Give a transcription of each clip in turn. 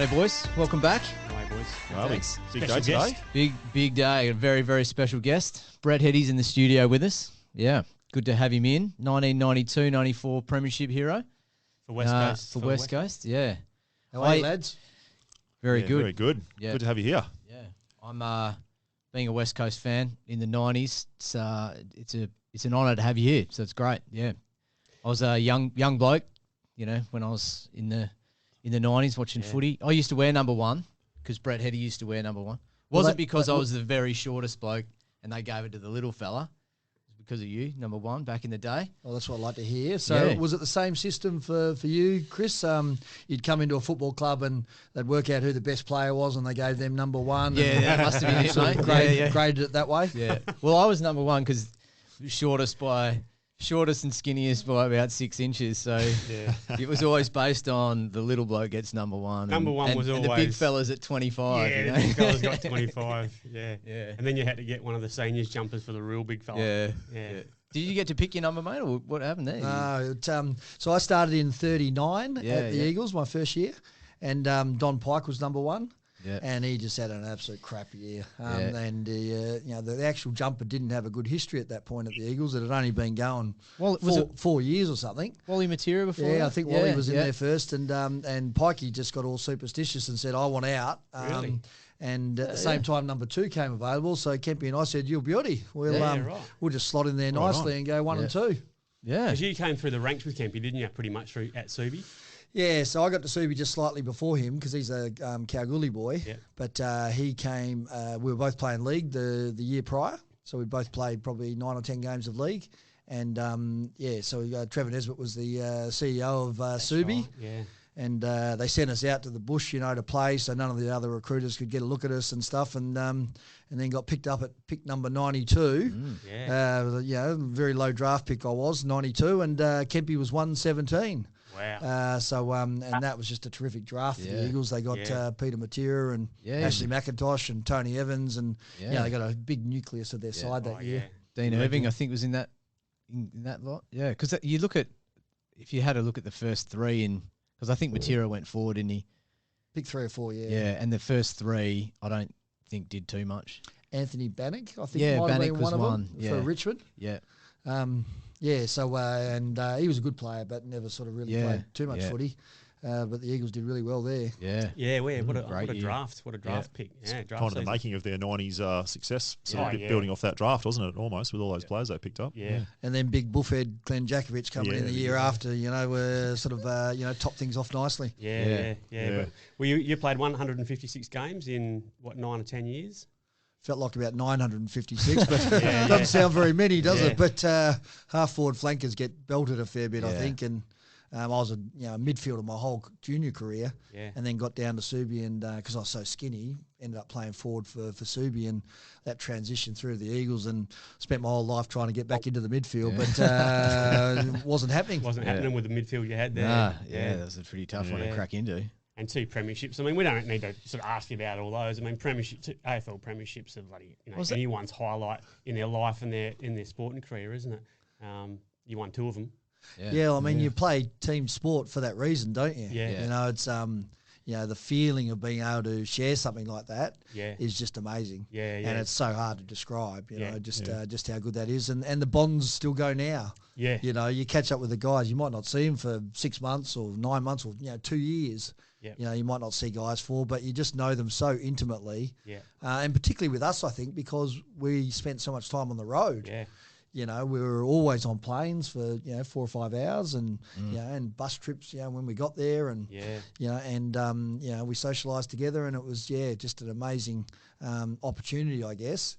G'day, boys. Welcome back. Hi, boys. Well, Thanks. big day today. Big day. A very, very special guest. Brett Heady's in the studio with us. Yeah, good to have him in. 1992-94 premiership hero. For West Coast. For West Coast, yeah. How are you, lads? Very good. Very good. Yeah. Good to have you here. Yeah. I'm being a West Coast fan in the 90s. It's an honour to have you here, so it's great. Yeah. I was a young bloke, when I was in the 90s watching footy. I used to wear number 1 because Brett Heady used to wear number 1. Wasn't because I was the very shortest bloke and they gave it to the little fella. It was because of you, number 1, back in the day. Well, that's what I'd like to hear. So was it the same system for you, Chris? You'd come into a football club and they'd work out who the best player was and they gave them number 1. Yeah, that must have been it, mate. Graded it that way? Yeah. Well, I was number 1 because shortest and skinniest by about 6 inches. So it was always based on the little bloke gets number 1. Number one was always... And the big fella's at 25. Yeah, the big fella's got 25. Yeah. And then you had to get one of the seniors jumpers for the real big fella. Yeah. Did you get to pick your number, mate, or what happened there? No. So I started in 39 at the Eagles, my first year, and Don Pike was number 1. Yeah. And he just had an absolute crap year. And the actual jumper didn't have a good history at that point at the Eagles. It had only been going 4 years or something. Wally Matera before? Yeah, I think Wally was in there first. And Pikey just got all superstitious and said, I want out. Really? And at the same time, number 2 came available. So Kempy and I said, "You're beauty. We'll just slot in there nicely and go 1 and 2. Yeah. Because you came through the ranks with Kempy, didn't you, pretty much through at Subi? Yeah, so I got to Subi just slightly before him because he's a Kalgoorlie boy. Yeah. But he came, we were both playing league the year prior. So we both played probably 9 or 10 games of league. And, so Trevor Nesbitt was the CEO of Subi. Right. Yeah. And they sent us out to the bush, to play, so none of the other recruiters could get a look at us and stuff. And then got picked up at pick number 92. Very low draft pick I was, 92. And Kempy was 117. Wow. And that was just a terrific draft for the Eagles. They got Peter Matera and Ashley McIntosh and Tony Evans, and they got a big nucleus of their side that year. Dean Irving, I think, was in that lot. Yeah, because if you had a look at the first 3, because I think Matera went forward, didn't he? Pick 3 or 4, yeah. Yeah, and the first 3, I don't think did too much. Anthony Bannock, I think, might have been one of them for Richmond. Yeah. And he was a good player, but never sort of really played too much footy. But the Eagles did really well there. Yeah. Yeah, what a draft. What a draft pick. Yeah, draft Kind of the making of their 90s success, building off that draft, wasn't it, almost, with all those players they picked up. Yeah. And then big buffhead Glenn Jakovic coming in the year after, were sort of, top things off nicely. Yeah. But you played 156 games in, 9 or 10 years? Felt like about 956, but doesn't sound very many, does it? But half-forward flankers get belted a fair bit, I think. And I was a midfielder my whole junior career, and then got down to Subi, and because I was so skinny, ended up playing forward for Subi, and that transition through the Eagles, and spent my whole life trying to get back into the midfield, but it wasn't happening. Wasn't happening with the midfield you had there. That was a pretty tough one to crack into. And 2 premierships. I mean, we don't need to sort of ask you about all those. I mean, AFL premierships are bloody, anyone's highlight in their life and in their sporting career, isn't it? You won 2 of them. Yeah, I mean, you play team sport for that reason, don't you? Yeah. It's the feeling of being able to share something like that is just amazing. Yeah. And it's so hard to describe, just how good that is. And the bonds still go now. Yeah. You catch up with the guys, you might not see them for 6 months or 9 months or 2 years. Yeah. You might not see guys for, but you just know them so intimately. Yeah. And particularly with us, I think, because we spent so much time on the road. Yeah. We were always on planes for 4 or 5 hours, and and bus trips. When we got there, and we socialised together, and it was just an amazing opportunity, I guess.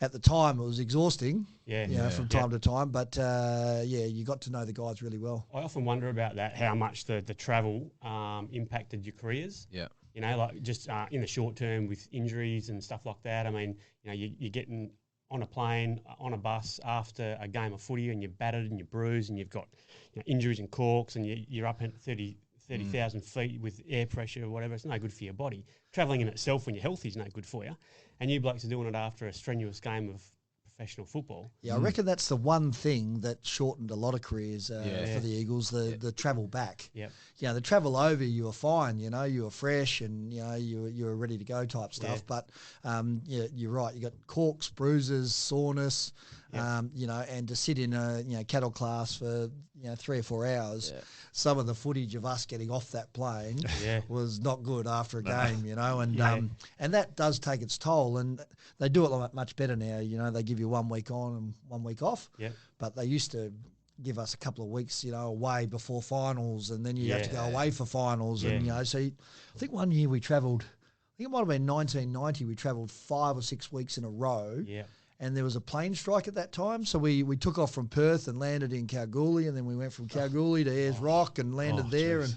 At the time, it was exhausting. From time to time, but you got to know the guys really well. I often wonder about that, how much the travel impacted your careers. Yeah. Like just in the short term with injuries and stuff like that. I mean, you're getting on a plane, on a bus after a game of footy, and you're battered and you're bruised and you've got injuries and corks, and you're up at 30,000 feet with air pressure or whatever. It's no good for your body. Travelling in itself when you're healthy is no good for you. And you blokes are doing it after a strenuous game of professional football. Yeah, I reckon that's the one thing that shortened a lot of careers for the Eagles, the travel back. Yep. You know, the travel over, you were fine, you know, you were fresh and, you know, you were ready to go type stuff. But, you're right, you got corks, bruises, soreness, you know, and to sit in a, you know, cattle class for, you know, 3 or 4 hours, some of the footage of us getting off that plane was not good after a game, you know, and that does take its toll. And they do it much better now, you know, they give you 1 week on and 1 week off. Yeah. But they used to give us a couple of weeks, you know, away before finals, and then you have to go away for finals. And, you know, so I think one year we travelled, I think it might have been 1990, we travelled 5 or 6 weeks in a row. Yeah. And there was a plane strike at that time. So we took off from Perth and landed in Kalgoorlie, and then we went from Kalgoorlie to Ayers Rock and landed there. Geez.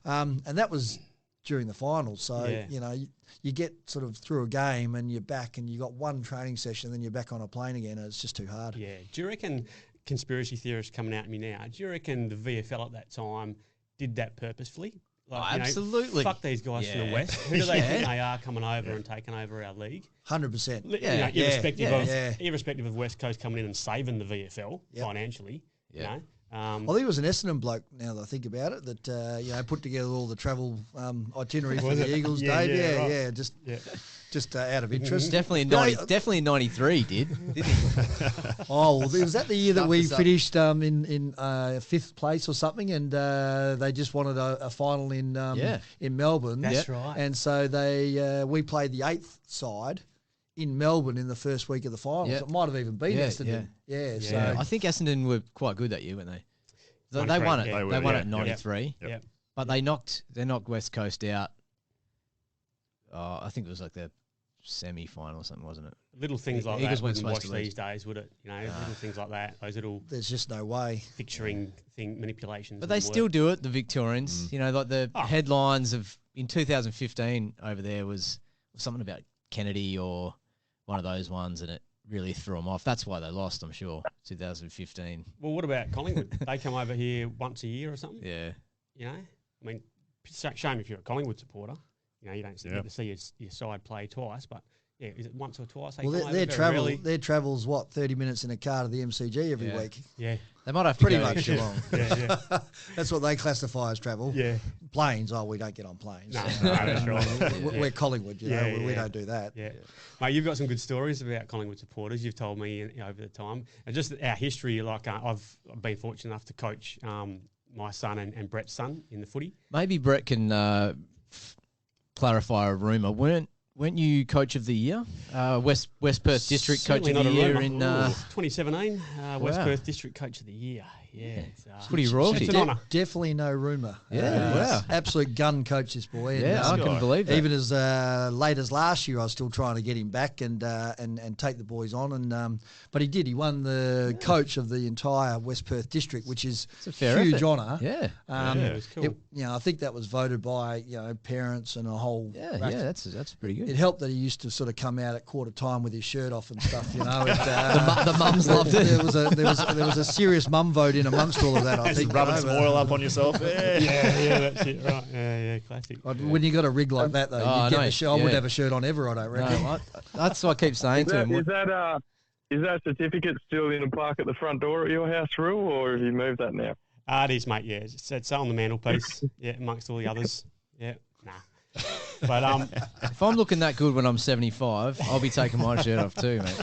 And that was during the finals. So, you know, you get sort of through a game and you're back and you got one training session and then you're back on a plane again, and it's just too hard. Yeah. Do you reckon, conspiracy theorists coming at me now, do you reckon the VFL at that time did that purposefully? Like, absolutely. Fuck these guys from the West. Who do they think they are coming over and taking over our league? 100%. Irrespective of West Coast coming in and saving the VFL financially. You know? I think it was an Essendon bloke, now that I think about it, that you know, put together all the travel itinerary for the Eagles, Dave. Just out of interest. Definitely in 93 didn't he? Oh, well, was that the year that we finished in 5th place or something, and they just wanted a final in Melbourne. That's right. And so we played the 8th side in Melbourne in the first week of the finals. It might have even been Essendon. So I think Essendon were quite good that year, weren't they? They won it. They won it in 93. But they knocked West Coast out. I think it was like the semi-final or something, wasn't it? Little things like that wouldn't watch these days, would it? You know, little things like that. Those little. There's just no way. Fixturing manipulations. But they still do it, the Victorians. You know, like the headlines of in 2015 over there was something about Kennedy or one of those ones, and it really threw them off. That's why they lost, I'm sure, 2015. Well, what about Collingwood? They come over here once a year or something? Yeah. You know? I mean, shame if you're a Collingwood supporter. You know, you don't get to see your side play twice, but yeah, is it once or twice? Their travel's what, 30 minutes in a car to the MCG every week. Yeah. They might have to pretty go much extra long. That's what they classify as travel. Yeah. Planes, we don't get on planes. No, that's right. We're Collingwood, you know, we don't do that. Yeah. Mate, you've got some good stories about Collingwood supporters. You've told me over the time. And just our history, like I've been fortunate enough to coach my son and Brett's son in the footy. Maybe Brett can clarify a rumour. Weren't you coach of the year? West Perth District Coach of the Year in 2017. West Perth District Coach of the Year. Yeah, it's pretty royalty. It's an honour. Definitely no rumour. Yeah, absolute gun coach, this boy. Yeah, I can believe that. Even as late as last year, I was still trying to get him back and take the boys on. And but he did. He won the coach of the entire West Perth District, which is a huge honour. Yeah, it was cool. I think that was voted by parents and a whole. Yeah, that's pretty good. It helped that he used to sort of come out at quarter time with his shirt off and stuff. You know, the mums loved it. There was a serious mum vote in amongst all of that. I think rubbing some oil up on yourself. Yeah, that's it. Right. Yeah, classic. When you got a rig like that, though, you get the shirt. I wouldn't have a shirt on ever. I don't reckon. No, that's what I keep saying to him. Is that certificate still in a plaque at the front door at your house, Rue, or have you moved that now? It is, mate. Yeah, it's on the mantelpiece. amongst all the others. Yeah, nah. But if I'm looking that good when I'm 75, I'll be taking my shirt off too, mate.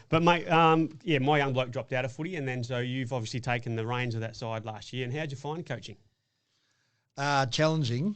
But mate, my young bloke dropped out of footy, and then so you've obviously taken the reins of that side last year. And how'd you find coaching? Challenging,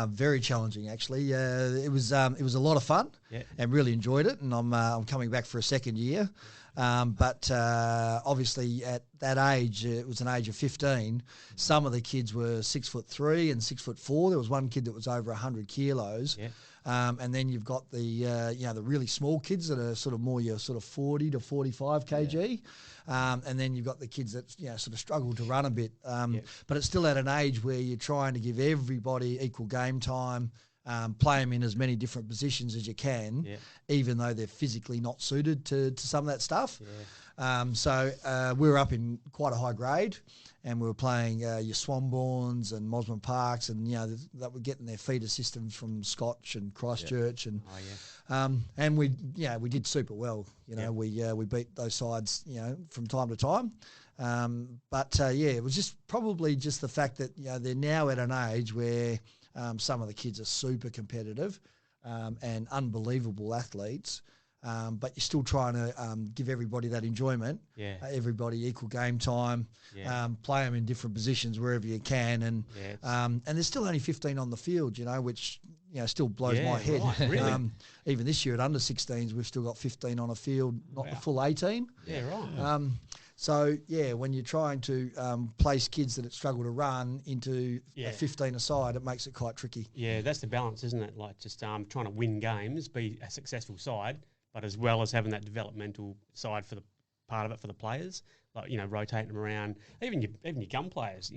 very challenging actually. It was a lot of fun, and really enjoyed it. And I'm coming back for a second year. But obviously at that age, it was an age of 15. Some of the kids were 6'3" and 6'4". There was one kid that was over 100 kilos. Yeah. And then you've got the the really small kids that are sort of more your sort of 40 to 45 kg. And then you've got the kids that sort of struggle to run a bit. But it's still at an age where you're trying to give everybody equal game time. play them in as many different positions as you can, even though they're physically not suited to some of that stuff. So we were up in quite a high grade, and we were playing your Swanbournes and Mosman Parks, and that were getting their feeder systems from Scotch and Christchurch, and and we did super well. We beat those sides from time to time. But it was just probably just the fact that they're now at an age where some of the kids are super competitive and unbelievable athletes. But you're still trying to give everybody that enjoyment, everybody equal game time, play them in different positions wherever you can, and there's still only 15 on the field, which still blows my head. Right, really? Even this year at under 16s, we've still got 15 on a field, not the full 18. Yeah, right. So when you're trying to place kids that struggle to run into a 15 aside, it makes it quite tricky. Yeah, that's the balance, isn't it? Like just trying to win games, be a successful side, but as well as having that developmental side for the part of it for the players, like rotating them around, even your gun players,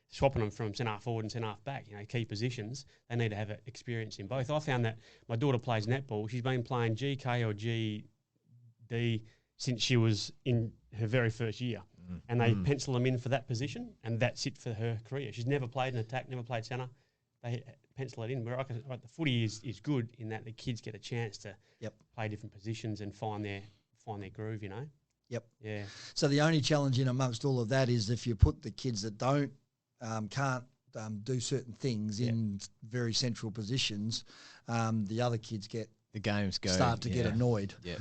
swapping them from centre half forward and centre half back, key positions. They need to have experience in both. I found that my daughter plays netball. She's been playing GK or GD since she was in her very first year, and they pencil them in for that position, and that's it for her career. She's never played an attack, never played centre. They pencil it in. Where the footy is good in that the kids get a chance to play different positions and find their groove. Yep. Yeah. So the only challenge in amongst all of that is if you put the kids that can't do certain things in very central positions, the other kids start to get annoyed. Yeah.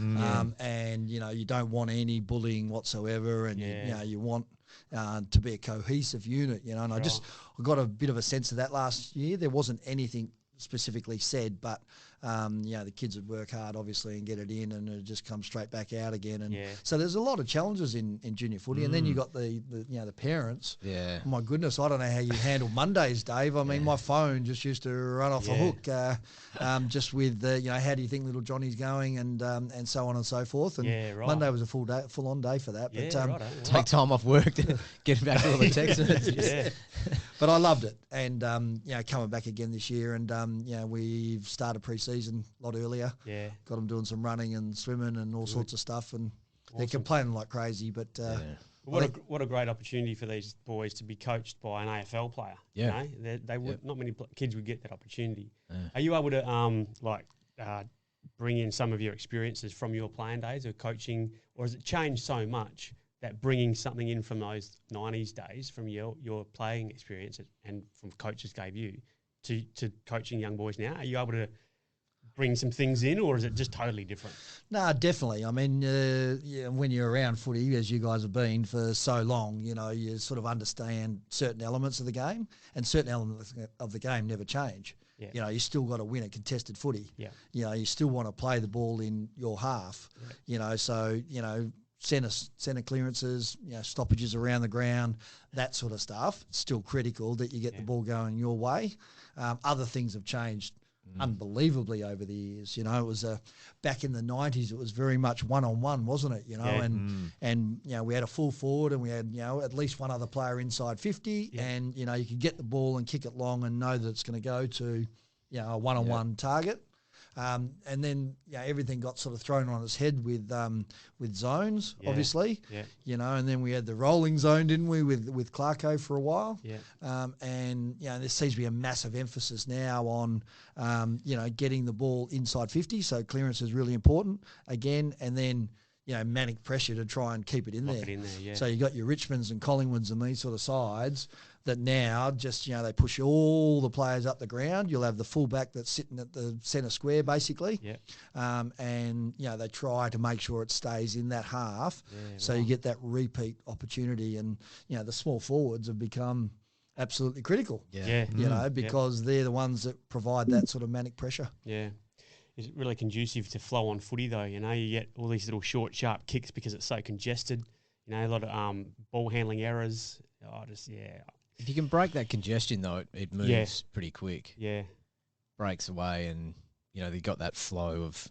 And you don't want any bullying whatsoever, and you want to be a cohesive unit, and I got a bit of a sense of that last year. There wasn't anything specifically said, but the kids would work hard obviously and get it in, and it just comes straight back out again. And so there's a lot of challenges in junior footy, and then you got the parents. Yeah. Oh my goodness, I don't know how you handle Mondays, Dave. I mean, my phone just used to run off the hook, just with how do you think little Johnny's going, and so on and so forth. And Monday was a full on day for that. But take time off work to get back to all the texts. But I loved it, and coming back again this year, and we've started pre-season a lot earlier. Yeah, got them doing some running and swimming and all sorts of stuff, and they're complaining like crazy. But what a great opportunity for these boys to be coached by an AFL player. Yeah, they would not many kids would get that opportunity. Are you able to bring in some of your experiences from your playing days of coaching, or has it changed so much that bringing something in from those 90s days, from your playing experience and from coaches gave you to coaching young boys now? Are you able to bring some things in, or is it just totally different? No, definitely. I mean, when you're around footy, as you guys have been for so long, you sort of understand certain elements of the game, and certain elements of the game never change. Yeah. You still got to win a contested footy. Yeah. You still want to play the ball in your half. Yeah. So centre clearances, stoppages around the ground, that sort of stuff. It's still critical that you get the ball going your way. Other things have changed unbelievably over the years. It was back in the 90s, it was very much one-on-one, wasn't it? And we had a full forward, and we had at least one other player inside 50, and you could get the ball and kick it long and know that it's going to go to a one-on-one target. And then everything got sort of thrown on its head with zones, obviously. Yeah. And then we had the rolling zone, didn't we, with Clarko for a while? Yeah. And there seems to be a massive emphasis now on getting the ball inside 50. So clearance is really important again, and then manic pressure to try and keep it in there. So you got your Richmonds and Collingwoods and these sort of sides that now just, they push all the players up the ground. You'll have the fullback that's sitting at the centre square, basically. Yeah. And, they try to make sure it stays in that half. Yeah, so you get that repeat opportunity. And, the small forwards have become absolutely critical. Yeah. Because they're the ones that provide that sort of manic pressure. Yeah. It's really conducive to flow on footy, though. You get all these little short, sharp kicks because it's so congested. A lot of ball handling errors. If you can break that congestion, though, it moves pretty quick. Yeah. Breaks away, and, they got that flow of,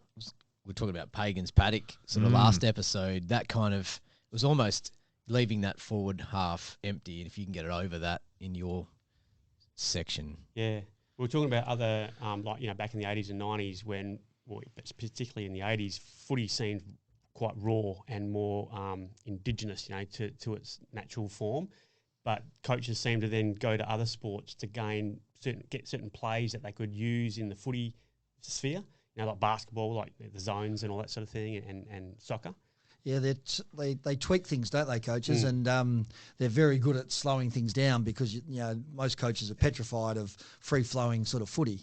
we're talking about Pagan's paddock, sort of last episode, that kind of, it was almost leaving that forward half empty, and if you can get it over that in your section. Yeah. We were talking about other, back in the 80s and 90s when, particularly in the 80s, footy seemed quite raw and more indigenous, to its natural form. But coaches seem to then go to other sports to get certain plays that they could use in the footy sphere, like basketball, like the zones and all that sort of thing, and soccer. Yeah, they tweak things, don't they, coaches? And they're very good at slowing things down because most coaches are petrified of free-flowing sort of footy.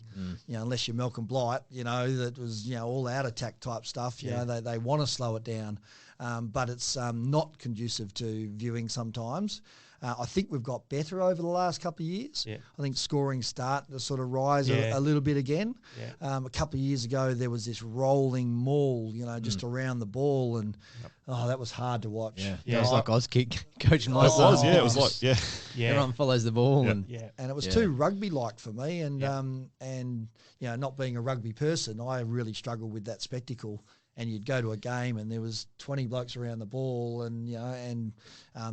Unless you're Malcolm Blight, that was all out attack type stuff. They want to slow it down, but it's not conducive to viewing sometimes. I think we've got better over the last couple of years. Yeah. I think scoring's starting to sort of rise a little bit again. Yeah. A couple of years ago, there was this rolling maul, just around the ball, and that was hard to watch. Yeah, it was like Auskick coaching my son. It was like, everyone follows the ball. And it was too rugby-like for me, and not being a rugby person, I really struggled with that spectacle. And you'd go to a game and there was 20 blokes around the ball and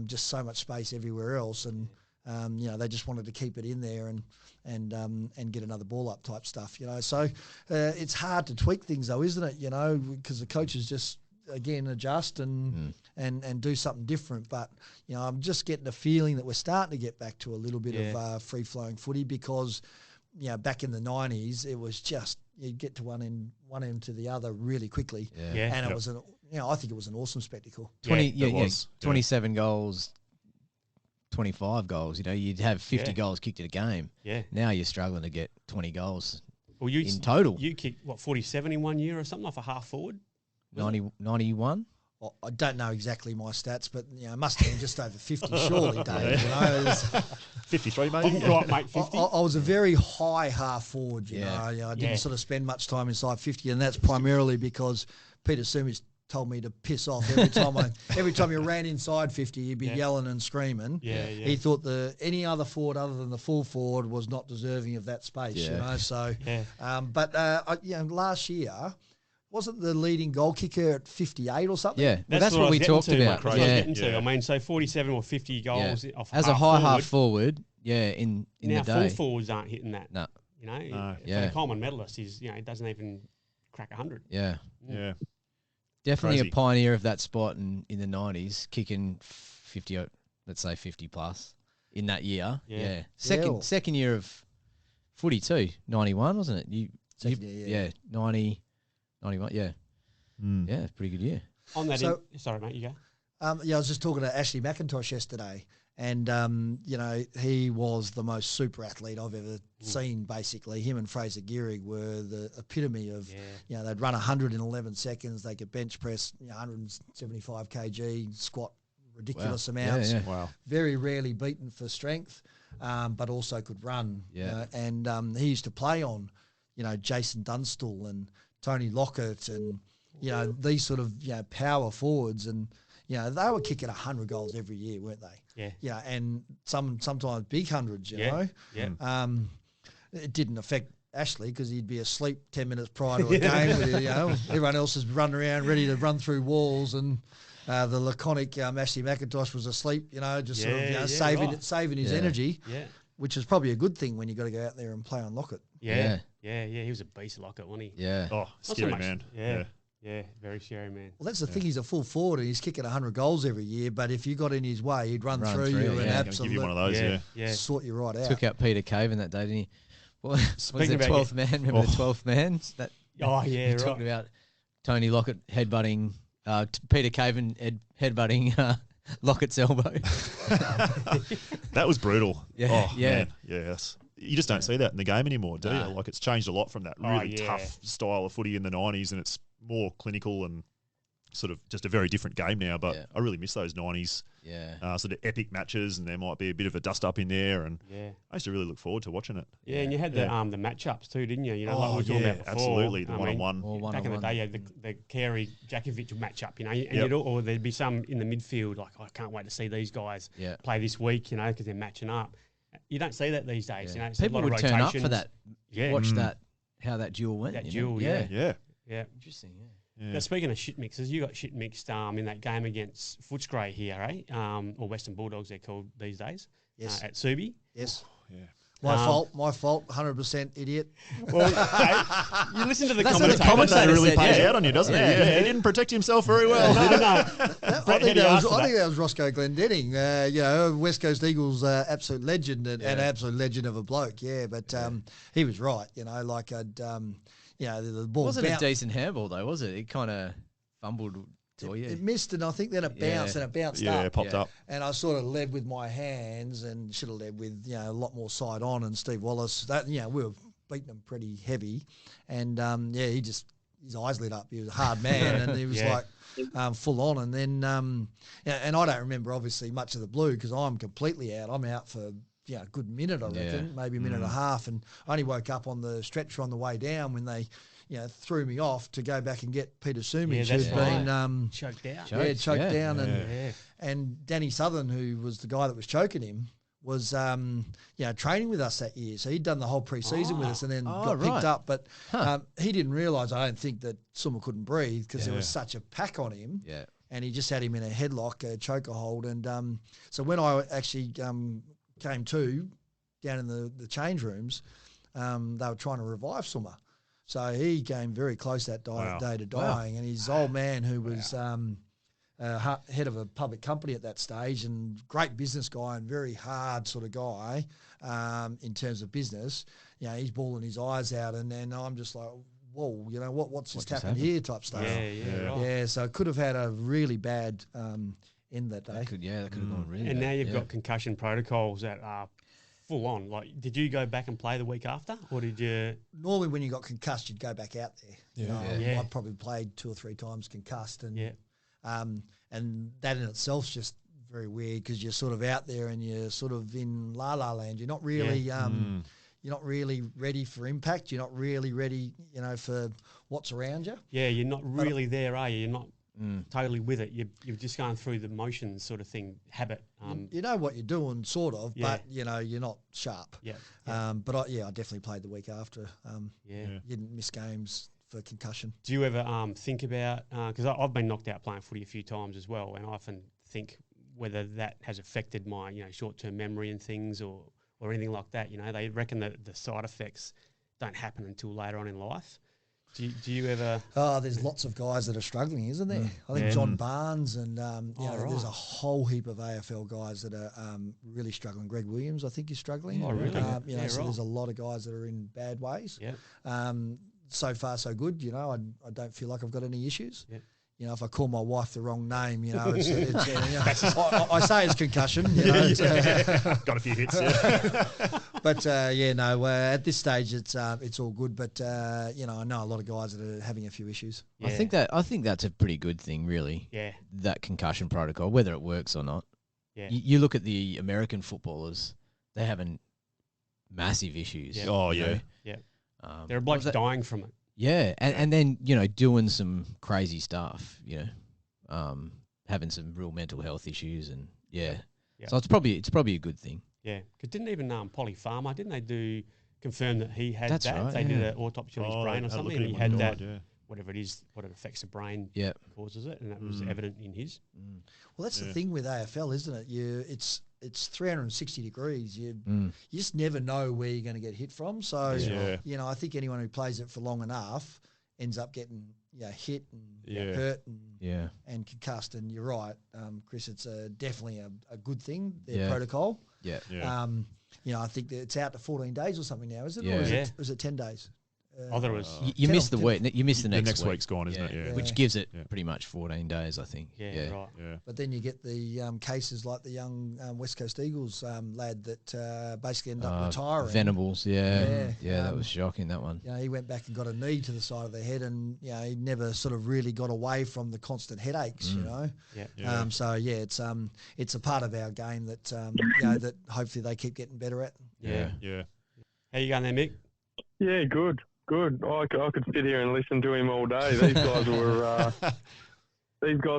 just so much space everywhere else. And, they just wanted to keep it in there and get another ball up type stuff, So it's hard to tweak things though, isn't it? Because the coaches just, again, adjust and do something different. But, I'm just getting a feeling that we're starting to get back to a little bit of free-flowing footy because, back in the 90s, it was just, you'd get to one end to the other really quickly. And it was I think it was an awesome spectacle. 27 goals, 25 goals. You'd have 50 goals kicked in a game. Yeah. Now you're struggling to get 20 goals in total. You kicked, 47 in 1 year or something, off a half forward? 91? Well, I don't know exactly my stats, but it must have been just over 50 surely, Dave. 53 maybe. Right, mate, 50. I was a very high half forward, I didn't sort of spend much time inside 50, and that's primarily because Peter Sumich told me to piss off every time you ran inside 50, you'd be yelling and screaming. He thought any other forward other than the full forward was not deserving of that space, So, but last year, wasn't the leading goal kicker at 58 or something? Yeah, that's what we talked about. That's what I was getting to. I mean, so 47 or 50 goals off as a high half forward. In now the day, full forwards aren't hitting that. No, the Coleman medalist is it doesn't even crack 100. Yeah. Definitely Crazy. a pioneer of that spot in the 90s, kicking 50, let's say 50 plus in that year. Yeah. Second year of footy too. 91, wasn't it? Second year, 90. 91, yeah. Yeah, pretty good year. On that, sorry, mate, you go. I was just talking to Ashley McIntosh yesterday, and he was the most super athlete I've ever seen. Basically, him and Fraser Gehrig were the epitome of. They'd run 111 seconds. They could bench press 175 kg, squat ridiculous amounts. Wow. Very rarely beaten for strength, but also could run. And he used to play on, Jason Dunstall and Tony Lockett and, these sort of, power forwards. And, they were kicking 100 goals every year, weren't they? Yeah. And sometimes big hundreds, you know. Yeah. It didn't affect Ashley because he'd be asleep 10 minutes prior to a game. With, everyone else is running around ready to run through walls, and the laconic Ashley McIntosh was asleep, saving his energy. Yeah. Which is probably a good thing when you got to go out there and play on Lockett. Yeah. He was a beast, Lockett, wasn't he? Yeah. Oh, scary man. Yeah, very scary man. Well, that's the thing. He's a full forward and he's kicking 100 goals every year. But if you got in his way, he'd run through you and absolutely give you one of those. Sort you right out. Took out Peter Caven that day, didn't he? What was the 12th man? Remember the 12th man? Talking about Tony Lockett headbutting Peter Caven headbutting Lockett's elbow. That was brutal. Man. Yes. You just don't see that in the game anymore, do you? Like, it's changed a lot from that really tough style of footy in the 90s, and it's more clinical and sort of just a very different game now. But I really miss those 90s sort of epic matches, and there might be a bit of a dust-up in there. And I used to really look forward to watching it. Yeah, and you had the match-ups too, didn't you? Like we were talking about before. Absolutely, the one-on-one. Back in the day, you had the Carey-Jakovic match-up, and there'd be some in the midfield, like, I can't wait to see these guys play this week, because they're matching up. You don't see that these days. Yeah. It's People a lot would of turn up rotations. for that. Yeah. Watch that, how that duel went. That duel, Yeah. Interesting, Now, speaking of shit mixers, you got shit mixed in that game against Footscray here, eh? Or Western Bulldogs, they're called these days. Yes. At Subi. Yes. My fault, 100% idiot. Well, you listen to the commentator. The commentator really pays yeah. out on you, doesn't he? Yeah. He didn't protect himself very well. I think that was Roscoe Glendenning, West Coast Eagles absolute legend and absolute legend of a bloke, but he was right, the ball wasn't a decent handball though, was it? It kind of fumbled. It missed, and I think then it bounced and it bounced up. Yeah, it popped up. And I sort of led with my hands and should have led with, a lot more side on. And Steve Wallace, we were beating him pretty heavy. And, his eyes lit up. He was a hard man and he was full on. And then, and I don't remember obviously much of the blue because I'm completely out. I'm out for, a good minute, I reckon, maybe a minute and a half. And I only woke up on the stretcher on the way down when they, threw me off to go back and get Peter Sumich, who's been choked out. Choked down. And Danny Southern, who was the guy that was choking him, was training with us that year. So he'd done the whole pre-season with us and then got picked up. But he didn't realise, I don't think, that Summer couldn't breathe because there was such a pack on him. Yeah. And he just had him in a headlock, a choker hold. And so when I actually came to down in the change rooms, they were trying to revive Summer. So he came very close that day to dying. And his old man, who was head of a public company at that stage and great business guy and very hard sort of guy in terms of business, he's bawling his eyes out. And then I'm just like, whoa, what's just happened here type stuff. Yeah, so it could have had a really bad end that day. That could have gone really bad. And now you've got concussion protocols that are full on. Like, did you go back and play the week after, or did you? Normally, when you got concussed, you'd go back out there. I probably played 2 or 3 times concussed, and and that in itself's just very weird because you're sort of out there and you're sort of in la la land. You're not really you're not really ready for impact. You're not really ready, for what's around you. Yeah, you're not really there, are you? You're not totally with it. You're just going through the motions sort of thing, habit. You know what you're doing, sort of, but, you're not sharp. Yeah. But I definitely played the week after. You didn't miss games for concussion. Do you ever think about, because I've been knocked out playing footy a few times as well, and I often think whether that has affected my, short-term memory and things or anything like that. They reckon that the side effects don't happen until later on in life. Do you ever? Oh, there's lots of guys that are struggling, isn't there? I think John Barnes and there's a whole heap of AFL guys that are really struggling. Greg Williams, I think, is struggling. Oh, really? So there's a lot of guys that are in bad ways. Yeah. So far, so good. I don't feel like I've got any issues. Yeah. If I call my wife the wrong name, I say it's concussion. Got a few hits, But at this stage it's all good. But I know a lot of guys that are having a few issues. Yeah. I think that's a pretty good thing, really. Yeah. That concussion protocol, whether it works or not. Yeah. You look at the American footballers; they're having massive issues. Yeah. Oh yeah. Yeah. There are blokes dying from it. Yeah, and then doing some crazy stuff, having some real mental health issues, and so it's probably a good thing. Yeah, because didn't even Polly Farmer, didn't they confirm that he had That's that? Right, they did an autopsy on his brain or something, and he had that. Yeah. Whatever it is, what it affects the brain causes it, and that was evident in his. Well, that's the thing with AFL, isn't it? It's 360 degrees. You just never know where you're going to get hit from. So, I think anyone who plays it for long enough ends up getting hit and hurt and concussed. And you're right, Chris, it's definitely a good thing, their protocol. Yeah. I think that it's out to 14 days or something now, is it? Yeah. Or is it 10 days? There was you missed the week. You missed the next week. Week's gone, isn't it? Yeah. Which gives it pretty much 14 days, I think. Yeah, right. Yeah. But then you get the cases like the young West Coast Eagles lad that basically ended up retiring. Venables, that was shocking, that one. He went back and got a knee to the side of the head, and he never sort of really got away from the constant headaches. It's a part of our game that that hopefully they keep getting better at. Yeah. How you going there, Mick? Yeah, good. I could sit here and listen to him all day. These guys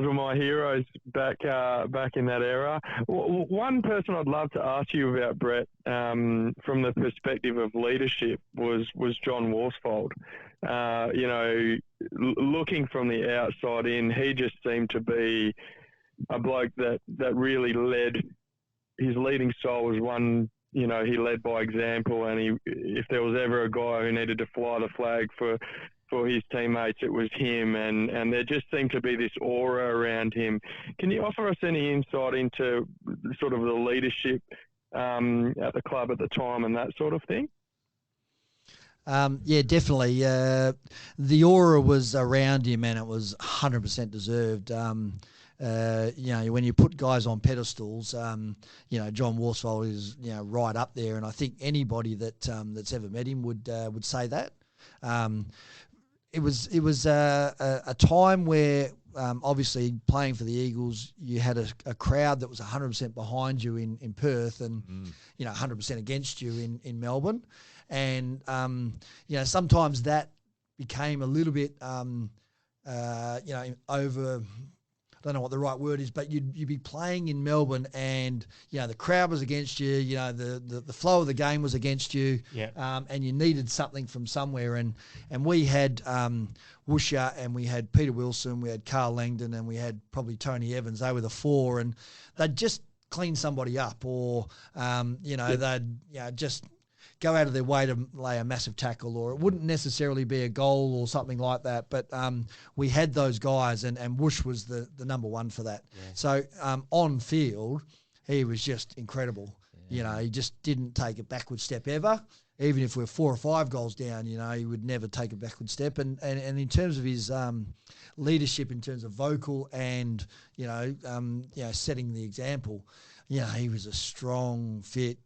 were my heroes back in that era. One person I'd love to ask you about, Brett, from the perspective of leadership, was John Worsfold. Looking from the outside in, he just seemed to be a bloke that really led. His leading style was one you know, he led by example, and if there was ever a guy who needed to fly the flag for his teammates, it was him, and there just seemed to be this aura around him. Can you offer us any insight into sort of the leadership at the club at the time and that sort of thing? Yeah, definitely. The aura was around him, and it was 100% deserved. You know, when you put guys on pedestals, you know, John Worsfold is, you know, right up there, and I think anybody that's ever met him would say that. It was a time where obviously playing for the Eagles, you had a crowd that was 100% behind you in Perth, and you know, 100% against you in Melbourne, and you know, sometimes that became a little bit you know, over. I don't know what the right word is, but you'd be playing in Melbourne, and you know, the crowd was against you. You know, the flow of the game was against you, and you needed something from somewhere. And we had Woosha, and we had Peter Wilson, we had Carl Langdon, and we had probably Tony Evans. They were the four, and they'd just clean somebody up, or you know, they'd just go out of their way to lay a massive tackle, or it wouldn't necessarily be a goal or something like that. But we had those guys, and Woosh was the number one for that. Yeah. So on field, he was just incredible. Yeah. You know, he just didn't take a backward step ever. Even if we're 4 or 5 goals down, you know, he would never take a backward step. And in terms of his leadership, in terms of vocal and, you know, setting the example, you know, he was a strong, fit,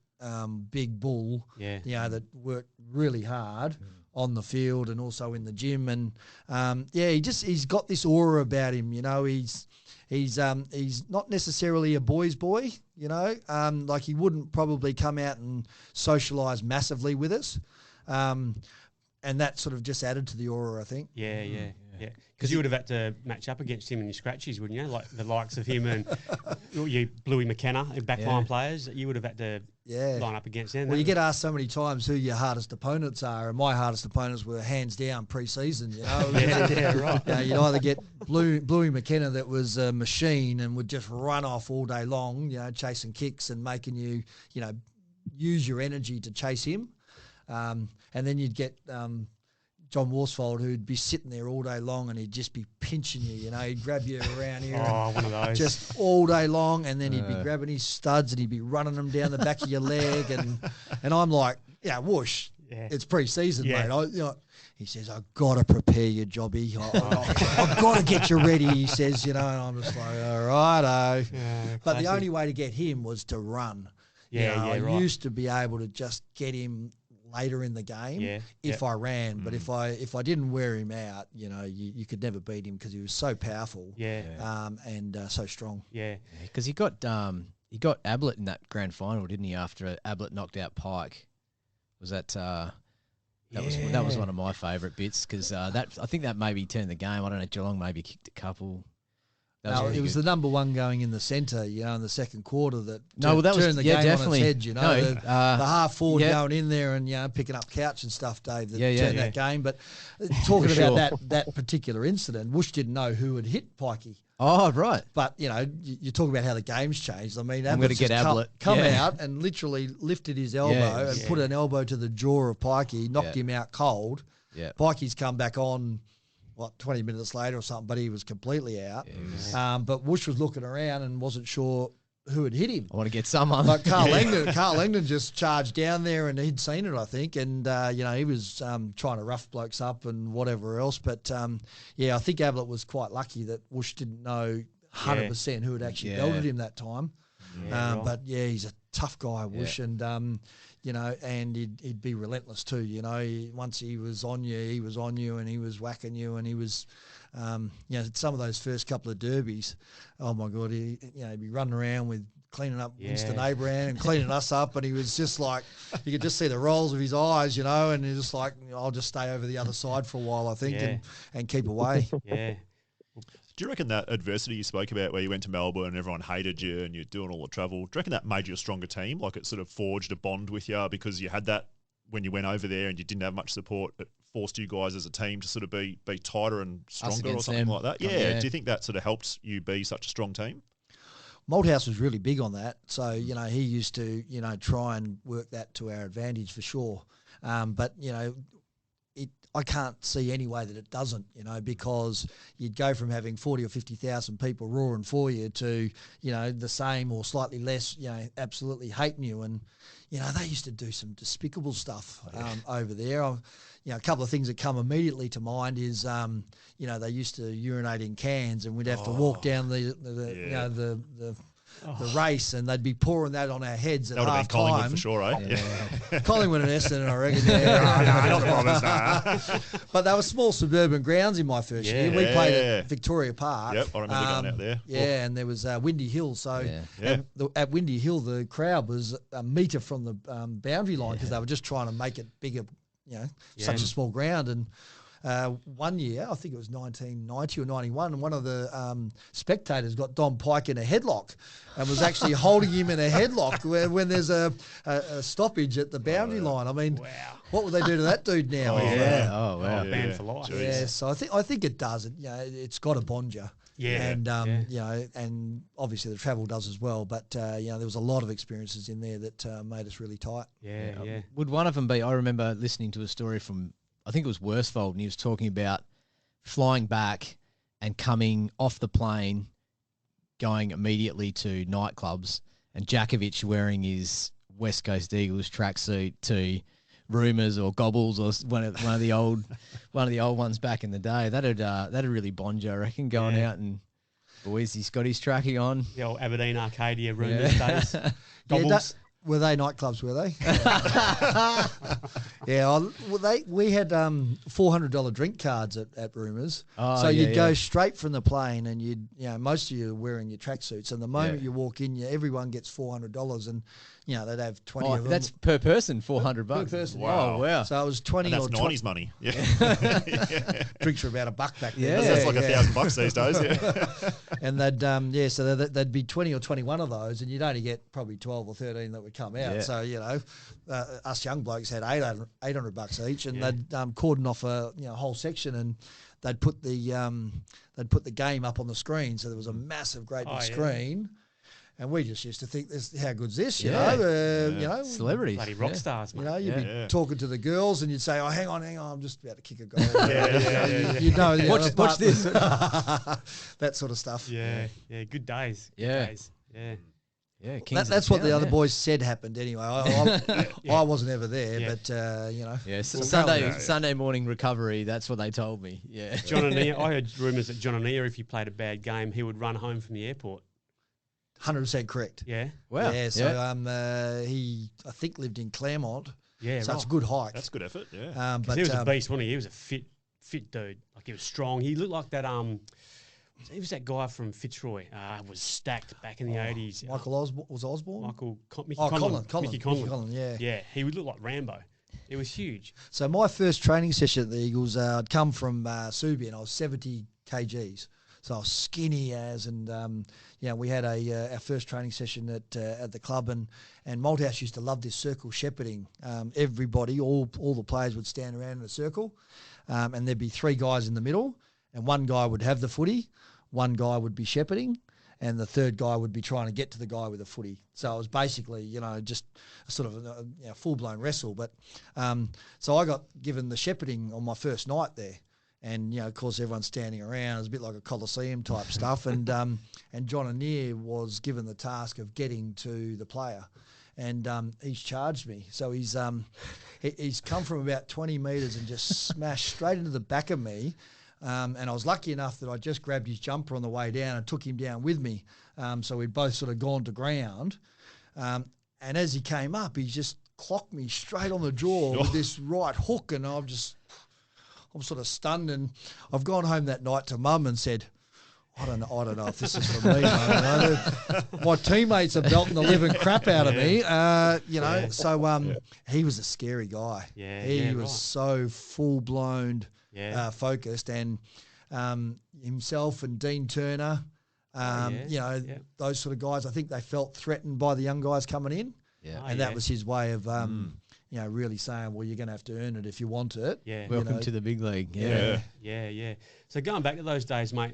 big bull, you know, that worked really hard on the field and also in the gym, and he's got this aura about him. You know, he's not necessarily a boy's boy. You know, like he wouldn't probably come out and socialise massively with us, and that sort of just added to the aura, I think. Yeah. Because you would have had to match up against him in your scratchies, wouldn't you? Like the likes of him and you Bluey McKenna, backline players, you would have had to line up against them. Well, you get asked so many times who your hardest opponents are, and my hardest opponents were hands down pre-season, you know. Right. You know, you'd either get Bluey McKenna that was a machine and would just run off all day long, you know, chasing kicks and making you, you know, use your energy to chase him. And then you'd get John Worsfold, who'd be sitting there all day long and he'd just be pinching you, you know, he'd grab you around here one of those. Just all day long, and then he'd be grabbing his studs and he'd be running them down the back of your leg, and I'm like, yeah, whoosh, it's pre-season, mate. He says, I've got to prepare you, Jobby. I've got to get you ready, he says, you know, and I'm just like, all right, but the only way to get him was to run. I used to be able to just get him later in the game if I ran, but if I didn't wear him out, you know, you could never beat him because he was so powerful, and so strong. Because he got Ablett in that grand final, didn't he? After Ablett knocked out Pike, was that that was one of my favourite bits, because I think that maybe turned the game. I don't know, Geelong maybe kicked a couple. No, it was the number one going in the centre, you know, in the second quarter that turned the game definitely on its head, you know. The half forward going in there and, you know, picking up couch and stuff, Dave, that turned that game. But talking about that particular incident, Woosh didn't know who had hit Pikey. Oh, right. But, you know, you talk about how the game's changed. I mean, I'm going to get Ablett. Come out and literally lifted his elbow and put an elbow to the jaw of Pikey, knocked him out cold. Yeah. Pikey's come back on 20 minutes later or something, but he was completely out. But Woosh was looking around and wasn't sure who had hit him. I want to get someone. But Carl Langdon just charged down there, and he'd seen it, I think, and you know, he was trying to rough blokes up and whatever else. But I think Ablett was quite lucky that Woosh didn't know 100% who had actually belted him that time. But he's a tough guy, Woosh, and you know, and he'd be relentless too. You know, once he was on you, and he was whacking you, and he was, you know, some of those first couple of derbies, oh my God, he'd be running around with cleaning up Winston Abraham and cleaning us up, and he was just like, you could just see the rolls of his eyes, you know, and he's just like, I'll just stay over the other side for a while, I think, and keep away. Do you reckon that adversity you spoke about, where you went to Melbourne and everyone hated you and you're doing all the travel, do you reckon that made you a stronger team? Like it sort of forged a bond with you because you had that when you went over there and you didn't have much support? It forced you guys as a team to sort of be tighter and stronger or something like that? Yeah. Do you think that sort of helped you be such a strong team? Malthouse was really big on that. So, he used to, try and work that to our advantage for sure. But, I can't see any way that it doesn't, because you'd go from having 40 or 50,000 people roaring for you to, the same or slightly less, absolutely hating you. And, they used to do some despicable stuff over there. A couple of things that come immediately to mind is, they used to urinate in cans, and we'd have to walk down the race, and they'd be pouring that on our heads at half time. That would have been Collingwood for sure, eh? Yeah. Collingwood and Essendon, I reckon. No, not Bombers, But they were small suburban grounds in my first year. We played at Victoria Park. Yep, I remember going out there. Yeah, and there was Windy Hill. So at Windy Hill, the crowd was a metre from the boundary line because they were just trying to make it bigger, such a small ground. And one year, I think it was 1990 or 91, and one of the spectators got Don Pike in a headlock and was actually holding him in a headlock when there's a stoppage at the boundary line. I mean, what would they do to that dude now? Banned for life. Yeah, so I think it does. It's got to bond you. Yeah, and and obviously the travel does as well. But there was a lot of experiences in there that made us really tight. Yeah. Would one of them be? I remember listening to a story from, I think it was Worsfold, and he was talking about flying back and coming off the plane, going immediately to nightclubs, and Djakovic wearing his West Coast Eagles tracksuit to Rumours or Gobbles or one of the old ones back in the day. That'd really bond you, I reckon, going out and boys, he's got his tracking on. The old Aberdeen Arcadia Rumours days. Gobbles. Were they nightclubs? Were they? We had $400 drink cards at Rumours. So you'd go straight from the plane, and most of you are wearing your tracksuits. And the moment you walk in, everyone gets $400, and they'd have 20 of them. That's per person, $400 per person. Wow. Oh wow! So it was 20 and or that's 90s money. Yeah, drinks were about $1 back then. That's like $1,000 these days. Yeah, and they'd be 20 or 21 of those, and you'd only get probably 12 or 13 that would come out. Yeah. So us young blokes had $800 each, and they'd cordon off a whole section, and they'd put the game up on the screen. So there was a massive, great big screen. And we just used to think, how good's this? You know, celebrities, bloody rock stars, mate. You'd be talking to the girls, and you'd say, "Oh, hang on, I'm just about to kick a goal." Watch this, that sort of stuff. Yeah, good days. Yeah, that's what the other boys said happened. Anyway, I wasn't ever there, but Yeah, Sunday morning recovery. That's what they told me. Yeah, John O'Neill. I heard rumours that John O'Neill, if he played a bad game, he would run home from the airport. 100% correct. Yeah. Wow. Yeah. So he, I think, lived in Claremont. Yeah. So it's a good hike. That's good effort. Yeah. But he was a beast, wasn't he? He was a fit dude. Like, he was strong. He looked like that. He was that guy from Fitzroy. Was stacked back in the 80s. Michael Osborne. Mickey Conlon. Mickey Conlon. Yeah. Yeah. He would look like Rambo. It was huge. So my first training session at the Eagles, I'd come from Subi, and I was 70 kgs. So I was skinny as, and we had our first training session at the club, and Malthouse used to love this circle shepherding. Everybody, all the players would stand around in a circle, and there'd be 3 guys in the middle, and one guy would have the footy, one guy would be shepherding, and the third guy would be trying to get to the guy with the footy. So it was basically, just a sort of a full-blown wrestle. But so I got given the shepherding on my first night there. And, of course, everyone's standing around. It was a bit like a Colosseum type stuff. And John O'Neill was given the task of getting to the player. And he's charged me. So he's come from about 20 metres and just smashed straight into the back of me. And I was lucky enough that I just grabbed his jumper on the way down and took him down with me. So we'd both sort of gone to ground. And as he came up, he just clocked me straight on the jaw with this right hook. And I'm sort of stunned, and I've gone home that night to Mum and said, I don't know if this is for me. My teammates are belting the living crap out of me, So he was a scary guy. Yeah, he was so full blown, focused, and himself and Dean Turner, those sort of guys. I think they felt threatened by the young guys coming in, and that was his way of. Really saying, well, you're going to have to earn it if you want it. Yeah. Welcome to the big league. Yeah. So going back to those days, mate,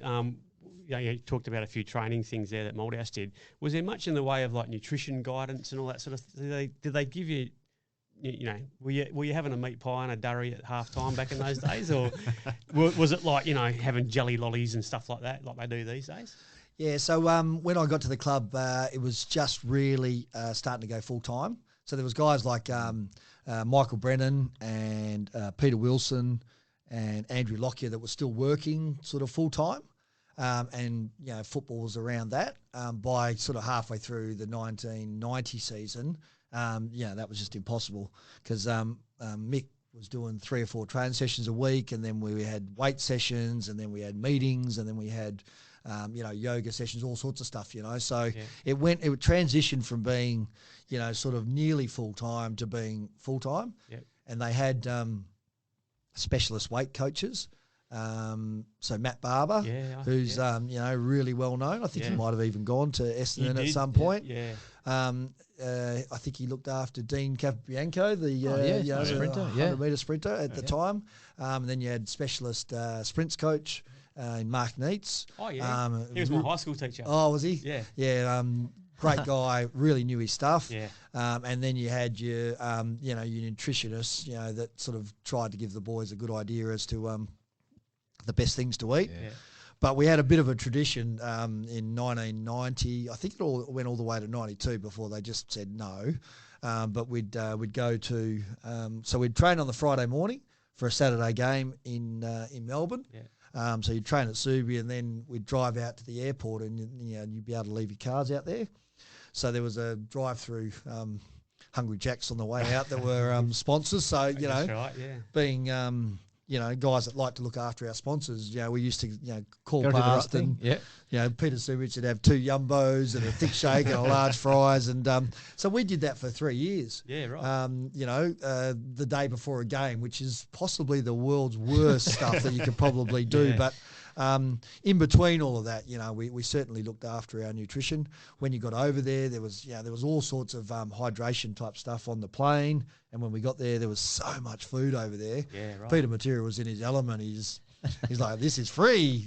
you talked about a few training things there that Malthouse did. Was there much in the way of like nutrition guidance and all that sort of? Did they give you? Were you having a meat pie and a durry at half time back in those days, or was it like having jelly lollies and stuff like that, like they do these days? Yeah. So when I got to the club, it was just really starting to go full time. So there was guys like Michael Brennan and Peter Wilson and Andrew Lockyer that were still working sort of full time. And football was around that. By sort of halfway through the 1990 season, that was just impossible because Mick was doing 3 or 4 training sessions a week, and then we had weight sessions, and then we had meetings, and then we had yoga sessions, all sorts of stuff. So it transitioned from being sort of nearly full time to being full time. Yep. And they had specialist weight coaches. So Matt Barber, who's really well known. I think he might have even gone to Essendon at some point. Yeah. I think he looked after Dean Capobianco, the sprinter, 100-metre sprinter at the time. And then you had specialist sprints coach Mark Neitz. Oh yeah, he was my high school teacher. Oh, was he? Yeah. Yeah. Great guy, really knew his stuff. Yeah. And then you had your your nutritionists, that sort of tried to give the boys a good idea as to the best things to eat. Yeah. But we had a bit of a tradition in 1990. I think it all went all the way to 92 before they just said no. But we'd go to so we'd train on the Friday morning for a Saturday game in Melbourne. Yeah. So you'd train at Subi, and then we'd drive out to the airport, and you'd be able to leave your cars out there. So there was a drive-through Hungry Jacks on the way out that were sponsors. So That's right, yeah. being guys that like to look after our sponsors, we used to, call Gotta do the past right and, thing. Peter Subich would have 2 yumbos and a thick shake and a large fries. And so we did that for 3 years. Yeah, right. The day before a game, which is possibly the world's worst stuff that you could probably do. Yeah. But in between all of that, we certainly looked after our nutrition. When you got over there, there was all sorts of hydration type stuff on the plane. And when we got there was so much food over there. Yeah, right. Peter Matera was in his element. He's like, this is free.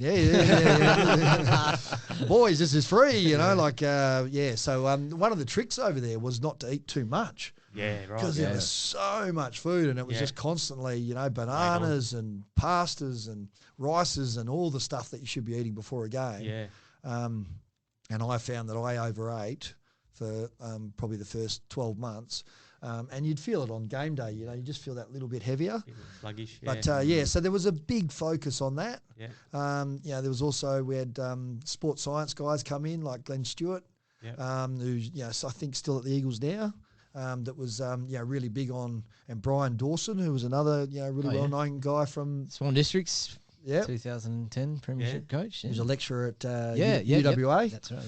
Boys, this is free, So one of the tricks over there was not to eat too much. Yeah, right. Because there was so much food, and it was just constantly, bananas and pastas and rices and all the stuff that you should be eating before a game. Yeah. And I found that I overate for probably the first 12 months. And you'd feel it on game day, you just feel that little bit heavier. Sluggish, But, so there was a big focus on that. Yeah. There was also, we had sports science guys come in, like Glenn Stewart, who's, I think still at the Eagles now. That was really big on, and Brian Dawson, who was another really well-known guy from Swan Districts, 2010 premiership coach. He was a lecturer at UWA. Yep. That's right.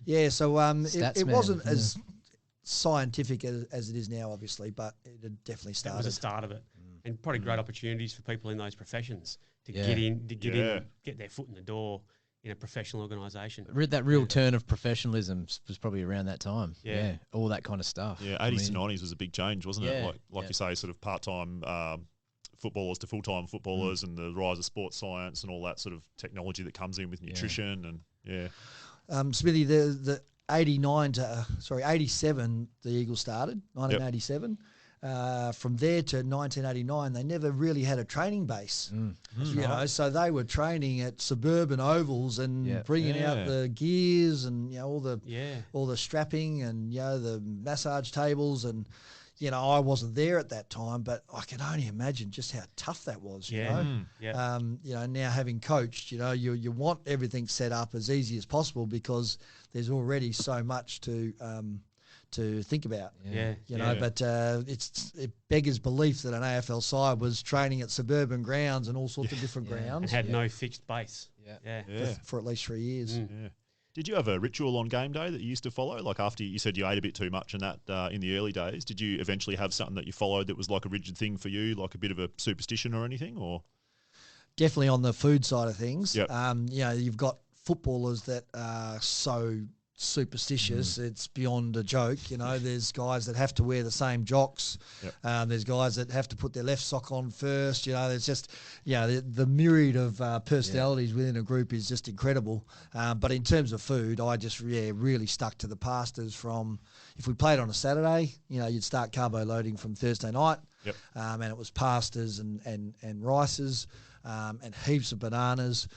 Yeah, so it man, wasn't as scientific as it is now, obviously, but it had definitely started. That was the start of it, and probably great opportunities for people in those professions to get in, get their foot in the door in a professional organisation. That real turn of professionalism was probably around that time. Yeah, all that kind of stuff. Yeah, 80s to 90s was a big change, wasn't it? Like you say, sort of part-time footballers to full-time footballers, and the rise of sports science and all that sort of technology that comes in with nutrition Smithy, the 87, the Eagles started, 1987. From there to 1989, they never really had a training base. So they were training at suburban ovals and bringing out the gears and all the strapping and the massage tables, and I wasn't there at that time, but I can only imagine just how tough that was. Now having coached, you want everything set up as easy as possible because there's already so much to think about. But it beggars belief that an AFL side was training at suburban grounds and all sorts of different grounds. And had no fixed base. For at least 3 years. Did you have a ritual on game day that you used to follow? Like after you said you ate a bit too much and that in the early days, did you eventually have something that you followed that was like a rigid thing for you, like a bit of a superstition or anything? Or definitely on the food side of things. Yep. You've got footballers that are so superstitious. It's beyond a joke. You know, there's guys that have to wear the same jocks. Yep. There's guys that have to put their left sock on first. You know, there's just, the myriad of personalities within a group is just incredible. But in terms of food, I just really stuck to the pastas from, if we played on a Saturday, you'd start carbo loading from Thursday night. Yep. And it was pastas and rices. And heaps of bananas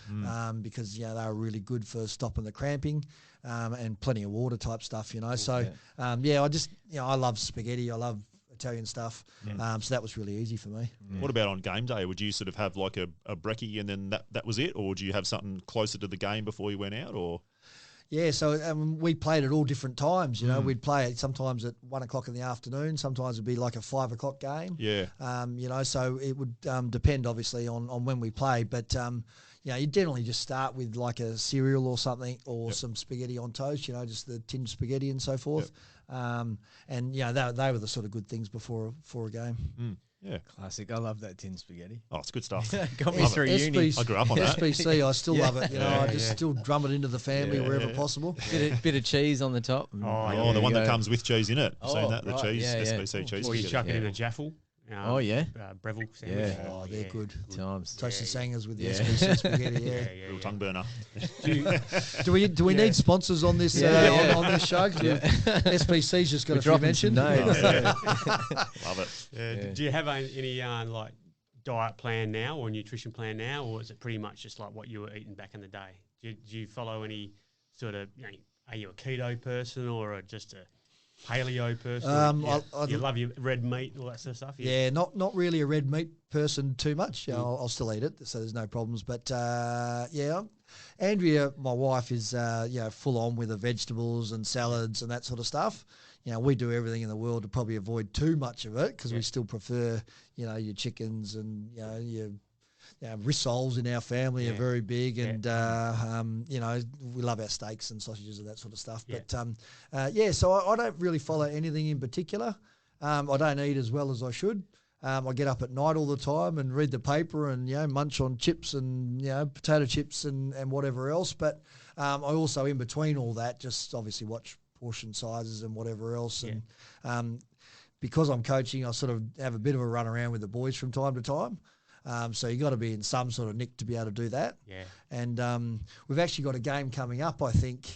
because they were really good for stopping the cramping, and plenty of water type stuff, So I just I love spaghetti, I love Italian stuff, so that was really easy for me. What about on game day? Would you sort of have like a brekkie and then that was it, or would you have something closer to the game before you went out, or? Yeah, so we played at all different times. We'd play it sometimes at 1 o'clock in the afternoon. Sometimes it'd be like a 5 o'clock game. Yeah. So it would depend obviously on when we play. But you generally just start with like a cereal or something, or some spaghetti on toast. Just the tinned spaghetti and so forth. Yep. And they were the sort of good things before a game. Yeah, classic. I love that tin spaghetti. Oh, it's good stuff. Got me through uni. I grew up on that. SBC, I still love it. I just still drum it into the family wherever possible. Bit of cheese on the top. Oh, the one that comes with cheese in it. Oh, Seen that? The right, cheese, SBC cheese. Or you chuck it in a jaffle. Breville sandwich. Yeah. Oh, they're good. Times. Toasted sangers with the SBC spaghetti. Real tongue burner. Do we need sponsors on this on this show? SBC's just got a few mentioned. Love it. Do you have any like diet plan now or nutrition plan now, or is it pretty much just like what you were eating back in the day? Do you follow any sort of? Are you a keto person or just a paleo person? You love your red meat, all that sort of stuff. Yeah, not really a red meat person too much. I'll still eat it, so there's no problems. But Andrea, my wife, is full on with the vegetables and salads and that sort of stuff. We do everything in the world to probably avoid too much of it because we still prefer your chickens and your rissoles in our family are very big, and we love our steaks and sausages and that sort of stuff. But so I don't really follow anything in particular. I don't eat as well as I should. I get up at night all the time and read the paper and munch on chips and potato chips and whatever else. But I also, in between all that, just obviously watch portion sizes and whatever else. And because I'm coaching, I sort of have a bit of a run around with the boys from time to time. So you got to be in some sort of nick to be able to do that. Yeah. And we've actually got a game coming up, I think,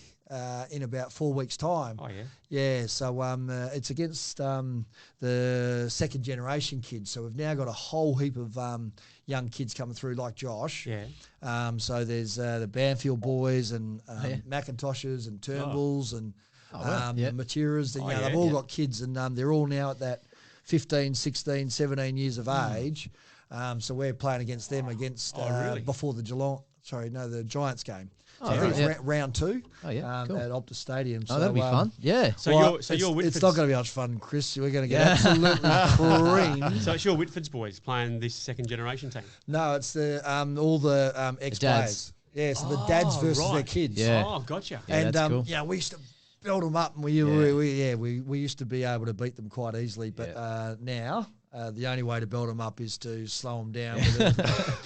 in about 4 weeks' time. Oh, yeah? Yeah, so it's against the second generation kids. So we've now got a whole heap of young kids coming through like Josh. Yeah. So there's the Banfield boys and Macintoshes and Turnbulls and Maturas. And, they've all got kids, and they're all now at that 15, 16, 17 years of age. So we're playing against them before the Giants game. So I think it's round 2 cool. at Optus Stadium. So, that'd be fun. Yeah. So you're Whitford's. It's not going to be much fun, Chris. We're going to get absolutely creamed. So it's your Whitford's boys playing this second generation team? No, it's the all the ex-players. Yeah, so the dads versus their kids. Yeah. Oh, gotcha. And that's cool. we used to build them up, and we used to be able to beat them quite easily. But now the only way to build them up is to slow them down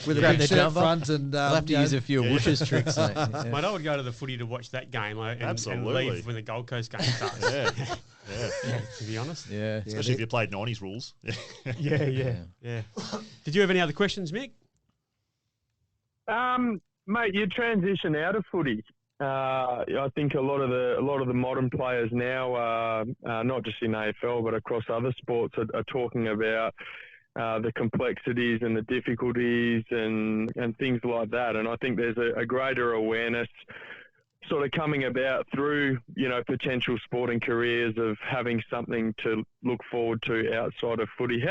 with a big shirt front. And we'll have to use a few Wooshers tricks. Mate. Mate, I would go to the footy to watch that game and leave when the Gold Coast game starts. To be honest. Yeah. Especially if you played 90s rules. Yeah. Did you have any other questions, Mick? Mate, you transition out of footy. I think a lot of the modern players now, not just in AFL but across other sports, are talking about the complexities and the difficulties and things like that. And I think there's a greater awareness sort of coming about through potential sporting careers of having something to look forward to outside of footy.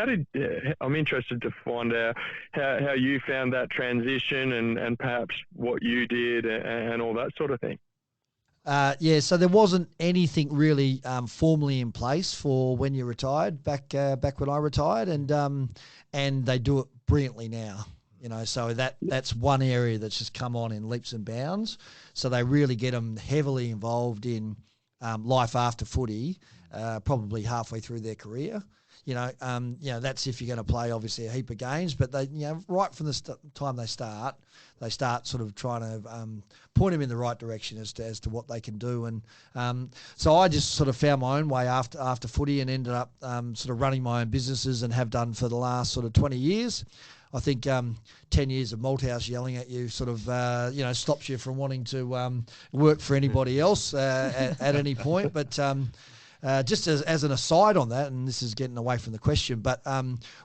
I'm interested to find out how you found that transition and perhaps what you did and all that sort of thing. So there wasn't anything really formally in place for when you retired back when I retired, and they do it brilliantly now. So that's one area that's just come on in leaps and bounds. So they really get them heavily involved in life after footy, probably halfway through their career. that's if you're going to play obviously a heap of games. But they, right from the time they start sort of trying to point them in the right direction as to what they can do. And so I just sort of found my own way after footy and ended up sort of running my own businesses and have done for the last sort of 20 years. I think 10 years of Malthouse yelling at you sort of, stops you from wanting to work for anybody else at any point. But just as an aside on that, and this is getting away from the question, but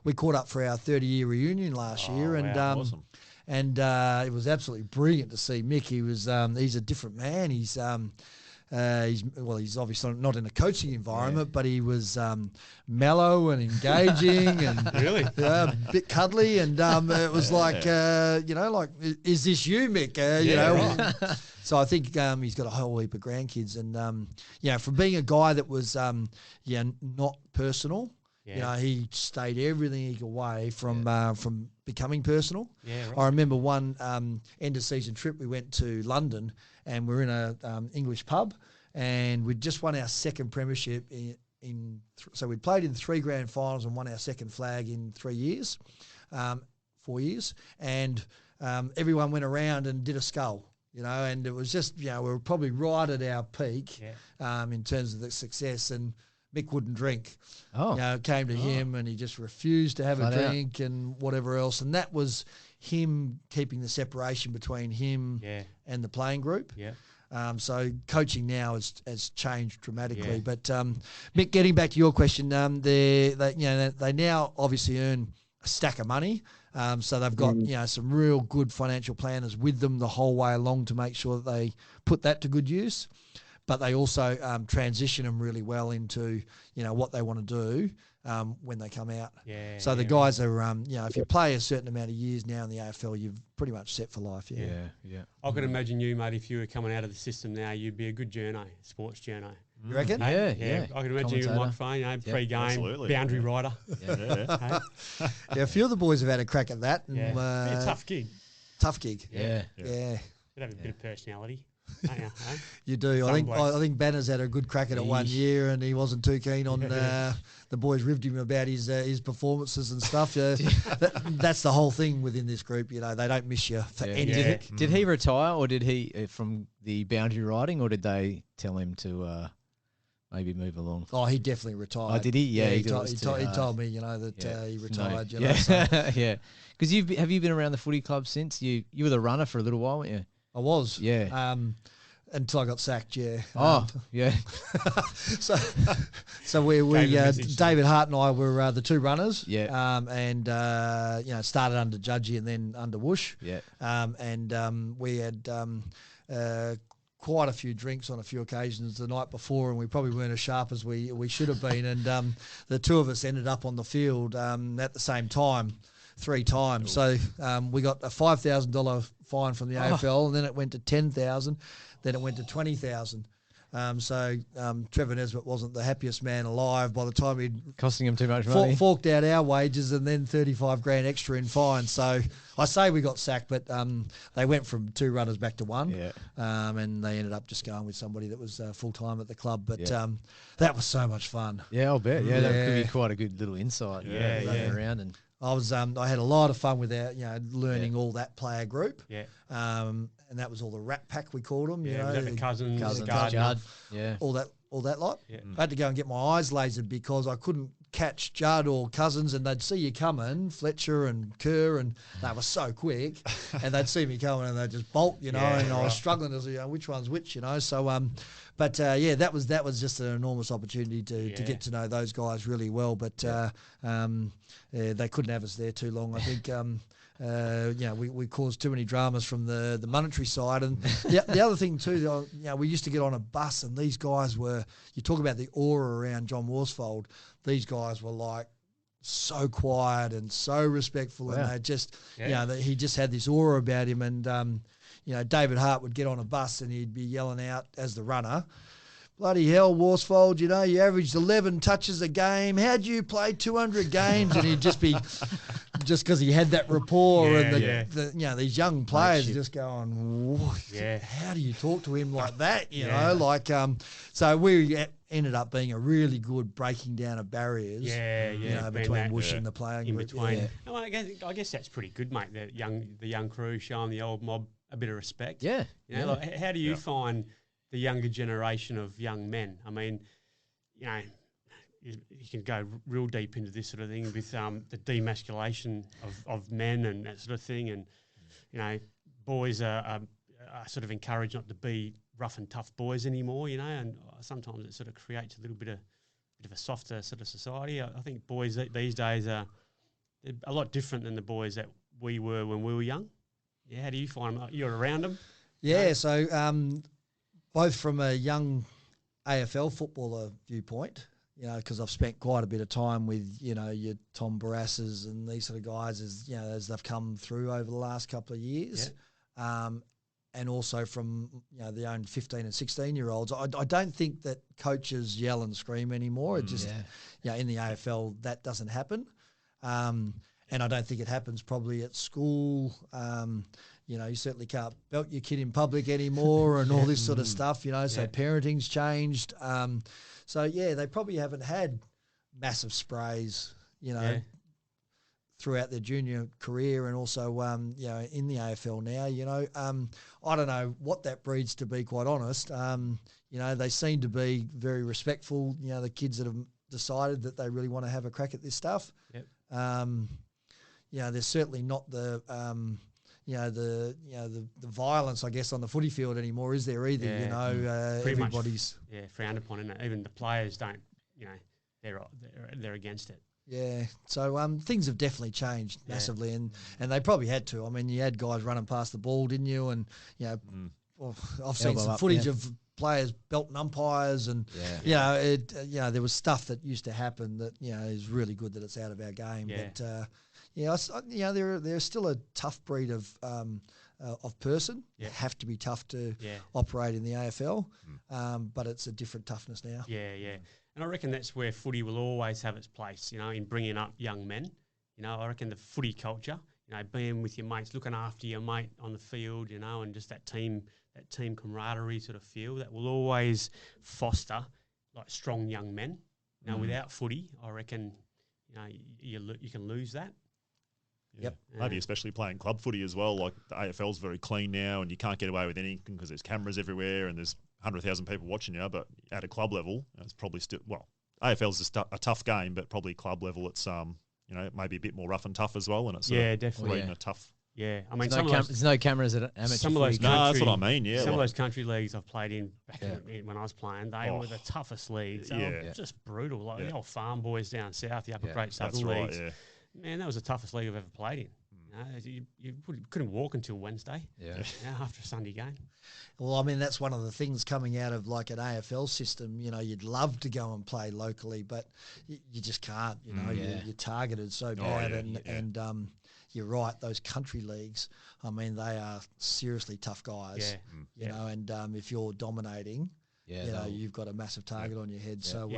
we caught up for our 30-year reunion last year. And awesome. And it was absolutely brilliant to see Mick. He's a different man. He's obviously not in a coaching environment, but he was mellow and engaging and really a bit cuddly. And it was like, is this you, Mick? Right. So I think he's got a whole heap of grandkids. And, from being a guy that was, not personal, he stayed everything away from becoming personal. Yeah, right. I remember one end of season trip we went to London, and we're in a English pub, and we'd just won our second premiership so we'd played in 3 grand finals and won our second flag in 3 years, 4 years, and everyone went around and did a skull. And it was just, we were probably right at our peak in terms of the success, and Mick wouldn't drink. Oh. It came to him and he just refused to have a drink and whatever else. And that was him keeping the separation between him and the playing group. Yeah. So coaching now has changed dramatically. Yeah. But Mick, getting back to your question, they now obviously earn a stack of money. So they've got some real good financial planners with them the whole way along to make sure that they put that to good use. But they also transition them really well into, what they want to do when they come out. Yeah. So the guys are, if you play a certain amount of years now in the AFL, you're pretty much set for life. Yeah. I could imagine you, mate, if you were coming out of the system now, you'd be a good journo, sports journo. You reckon? Yeah. I can imagine you with a microphone, pre-game, absolutely. boundary rider. Yeah. A few of the boys have had a crack at that. And, It's a tough gig. Tough gig. Yeah. You'd have a bit of personality. You do. I think Banner's had a good crack at it 1 year, and he wasn't too keen on the boys ribbed him about his performances and stuff. That's the whole thing within this group. They don't miss you for anything. Did he retire, or did he from the boundary riding, or did they tell him to maybe move along? Oh, he definitely retired. Oh, did he? Yeah, he told me, that he retired. No. Yeah. Because have you been around the footy club since? You were the runner for a little while, weren't you? I was. Yeah. Until I got sacked, Oh, yeah. So we David Hart and I were the two runners. Yeah. And started under Judgy and then under Whoosh. Yeah. And we had quite a few drinks on a few occasions the night before, and we probably weren't as sharp as we should have been. And the two of us ended up on the field at the same time 3 times. So we got a $5,000 fine from the AFL, and then it went to $10,000, then it went to $20,000. So Trevor Nesbitt wasn't the happiest man alive by the time he'd costing him too much money. Forked out our wages and then 35 grand extra in fines. So I say we got sacked, but they went from 2 runners back to 1. Yeah. And they ended up just going with somebody that was full time at the club. But that was so much fun. Yeah, I'll bet. Yeah, that could be quite a good little insight. Running around and. I had a lot of fun with that, learning all that player group. Yeah. And that was all the Rat Pack, we called them. The Cousins, Judd. Yeah. All that lot. Yeah. I had to go and get my eyes lasered because I couldn't catch Judd or Cousins, and they'd see you coming, Fletcher and Kerr, and they were so quick, and they'd see me coming and they'd just bolt, and I was struggling to see which one's which, So, but that was just an enormous opportunity to get to know those guys really well. But they couldn't have us there too long. I think we caused too many dramas from the monetary side. And the other thing too, we used to get on a bus, and these guys were. You talk about the aura around John Worsfold. These guys were like so quiet and so respectful, and they just, he just had this aura about him. And David Hart would get on a bus and he'd be yelling out as the runner, "Bloody hell, Worsfold, you averaged 11 touches a game. How'd you play 200 games?" And he'd just be, just because he had that rapport, these young players just going, how do you talk to him like that? So we ended up being a really good breaking down of barriers. Between Woosh and the playing in group. between. Yeah. Well, I guess that's pretty good, mate. The young crew showing the old mob a bit of respect. Yeah. Like, how do you find the younger generation of young men? I mean, you can go real deep into this sort of thing with the demasculation of men and that sort of thing, and boys are sort of encouraged not to be rough and tough boys anymore, and sometimes it sort of creates a little bit of a softer sort of society. I think boys these days are a lot different than the boys that we were when we were young. Yeah, how do you find them? You're around them? Yeah, so both from a young AFL footballer viewpoint, because I've spent quite a bit of time with, your Tom Barasses and these sort of guys as they've come through over the last couple of years. Yeah. And also from, the own 15 and 16-year-olds. I don't think that coaches yell and scream anymore. It just, in the AFL, that doesn't happen. And I don't think it happens probably at school. You certainly can't belt your kid in public anymore and all this sort of stuff, so parenting's changed. They probably haven't had massive sprays, throughout their junior career and also, in the AFL now, I don't know what that breeds, to be quite honest. They seem to be very respectful, the kids that have decided that they really want to have a crack at this stuff. Yep. There's certainly not the violence, I guess, on the footy field anymore, is there either? Everybody's frowned upon, isn't it? Even the players don't. They're against it. Yeah, so things have definitely changed massively, and they probably had to. I mean, you had guys running past the ball, didn't you? And I've seen some footage of players belting umpires, and there was stuff that used to happen that is really good that it's out of our game. Yeah. But they're still a tough breed of person. You have to be tough to operate in the AFL, but it's a different toughness now. Yeah. And I reckon that's where footy will always have its place, in bringing up young men. I reckon the footy culture, being with your mates, looking after your mate on the field, and just that team camaraderie sort of feel, that will always foster like strong young men. Without footy, I reckon, you can lose that. Yep. Maybe especially playing club footy as well. Like the AFL's very clean now, and you can't get away with anything because there's cameras everywhere and there's 100,000 people watching you. But at a club level, it's probably still AFL's a tough game, but probably club level, it's maybe a bit more rough and tough as well. And it's definitely a tough. Yeah, I mean, there's no cameras at amateur. Some of those that's what I mean. Yeah, some of those country leagues I've played in back when I was playing, they were the toughest leagues. They were just brutal. Like the old farm boys down south, the upper Great Southern leagues. Right, man, that was the toughest league I've ever played in. You couldn't walk until Wednesday. After a Sunday game. Well, I mean, that's one of the things coming out of like an AFL system. You'd love to go and play locally, but you just can't. You're targeted so bad, and you're right. Those country leagues, I mean, they are seriously tough guys. And if you're dominating, you've got a massive target on your head. So.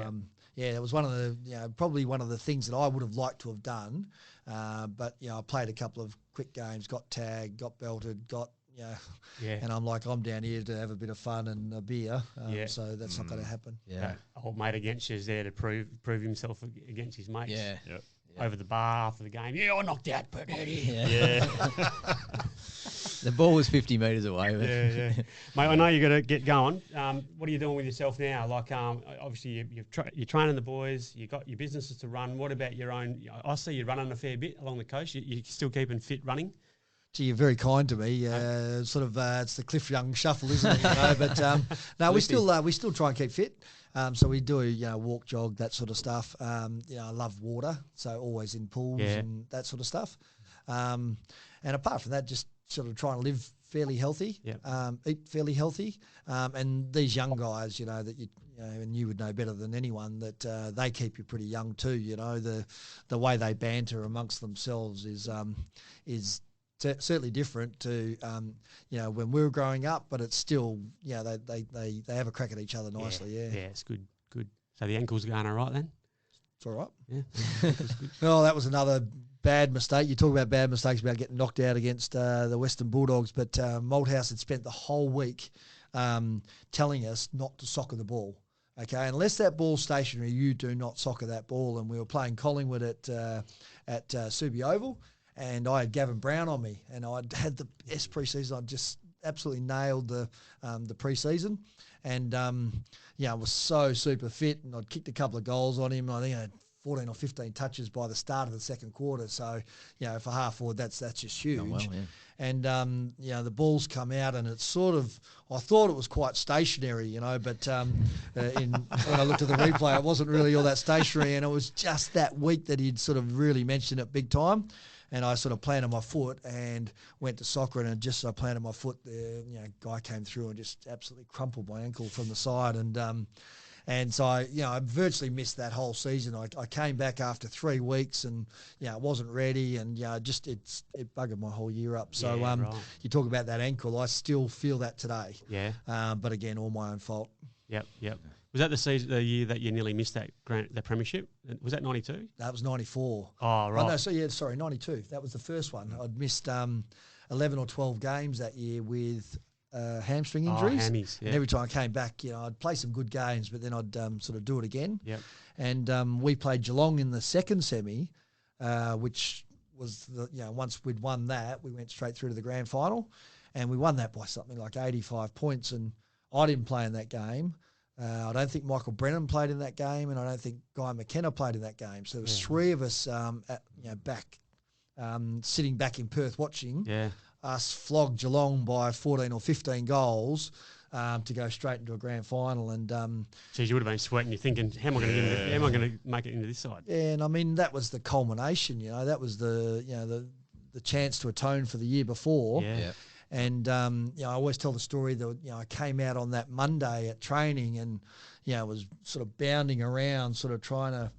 It was one of the, probably one of the things that I would have liked to have done. But, I played a couple of quick games, got tagged, got belted, and I'm like, I'm down here to have a bit of fun and a beer. So that's not going to happen. Old mate against you is there to prove himself against his mates. Over the bar after the game. I knocked out Brett Heady. The ball was 50 metres away. Mate, I know you got to get going. What are you doing with yourself now? Like, obviously, you're training the boys. You got your businesses to run. What about your own? I see you running a fair bit along the coast. You're still keeping fit running? Gee, you're very kind to me. It's the Cliff Young shuffle, isn't it? But no, we still try and keep fit. So we do walk, jog, that sort of stuff. I love water, so always in pools and that sort of stuff. And apart from that, just sort of trying to live fairly healthy, eat fairly healthy. And these young guys, that and you would know better than anyone that they keep you pretty young too. The way they banter amongst themselves is certainly different to when we were growing up, but it's still they have a crack at each other nicely. It's good. So the ankles are going all right then? It's all right. Yeah. Well, that was another bad mistake. You talk about bad mistakes about getting knocked out against the Western Bulldogs, but Malthouse had spent the whole week telling us not to soccer the ball. Okay, unless that ball's stationary, you do not soccer that ball. And we were playing Collingwood at Subi Oval, and I had Gavin Brown on me, and I'd had the best preseason. I'd just absolutely nailed the preseason, and I was so super fit, and I'd kicked a couple of goals on him. I think I had 14 or 15 touches by the start of the second quarter. So, for half forward, that's just huge. Oh, well, yeah. And, the ball's come out, and it's sort of, I thought it was quite stationary, but when I looked at the replay, it wasn't really all that stationary, and it was just that week that he'd sort of really mentioned it big time. And I sort of planted my foot and went to soccer, and just so I planted my foot, the guy came through and just absolutely crumpled my ankle from the side, and so I virtually missed that whole season. I came back after 3 weeks, and I wasn't ready, and it buggered my whole year up. So right. You talk about that ankle, I still feel that today. Yeah. But again, all my own fault. Yep. Was that the year that you nearly missed the premiership? Was that 92? That was 94. Oh, right. Oh, no, sorry, 92. That was the first one. I'd missed 11 or 12 games that year with hamstring injuries. Hammies, yeah. And every time I came back, I'd play some good games, but then I'd sort of do it again. Yep. And we played Geelong in the second semi, which was once we'd won that, we went straight through to the grand final, and we won that by something like 85 points. And I didn't play in that game. I don't think Michael Brennan played in that game, and I don't think Guy McKenna played in that game. So there was 3 of us back, sitting back in Perth watching us flog Geelong by 14 or 15 goals to go straight into a grand final. And geez, you would have been sweating. You're thinking, how am I going to make it into this side? Yeah, and I mean that was the culmination. That was the chance to atone for the year before. Yeah. And, I always tell the story that, I came out on that Monday at training and, was sort of bounding around, sort of trying to,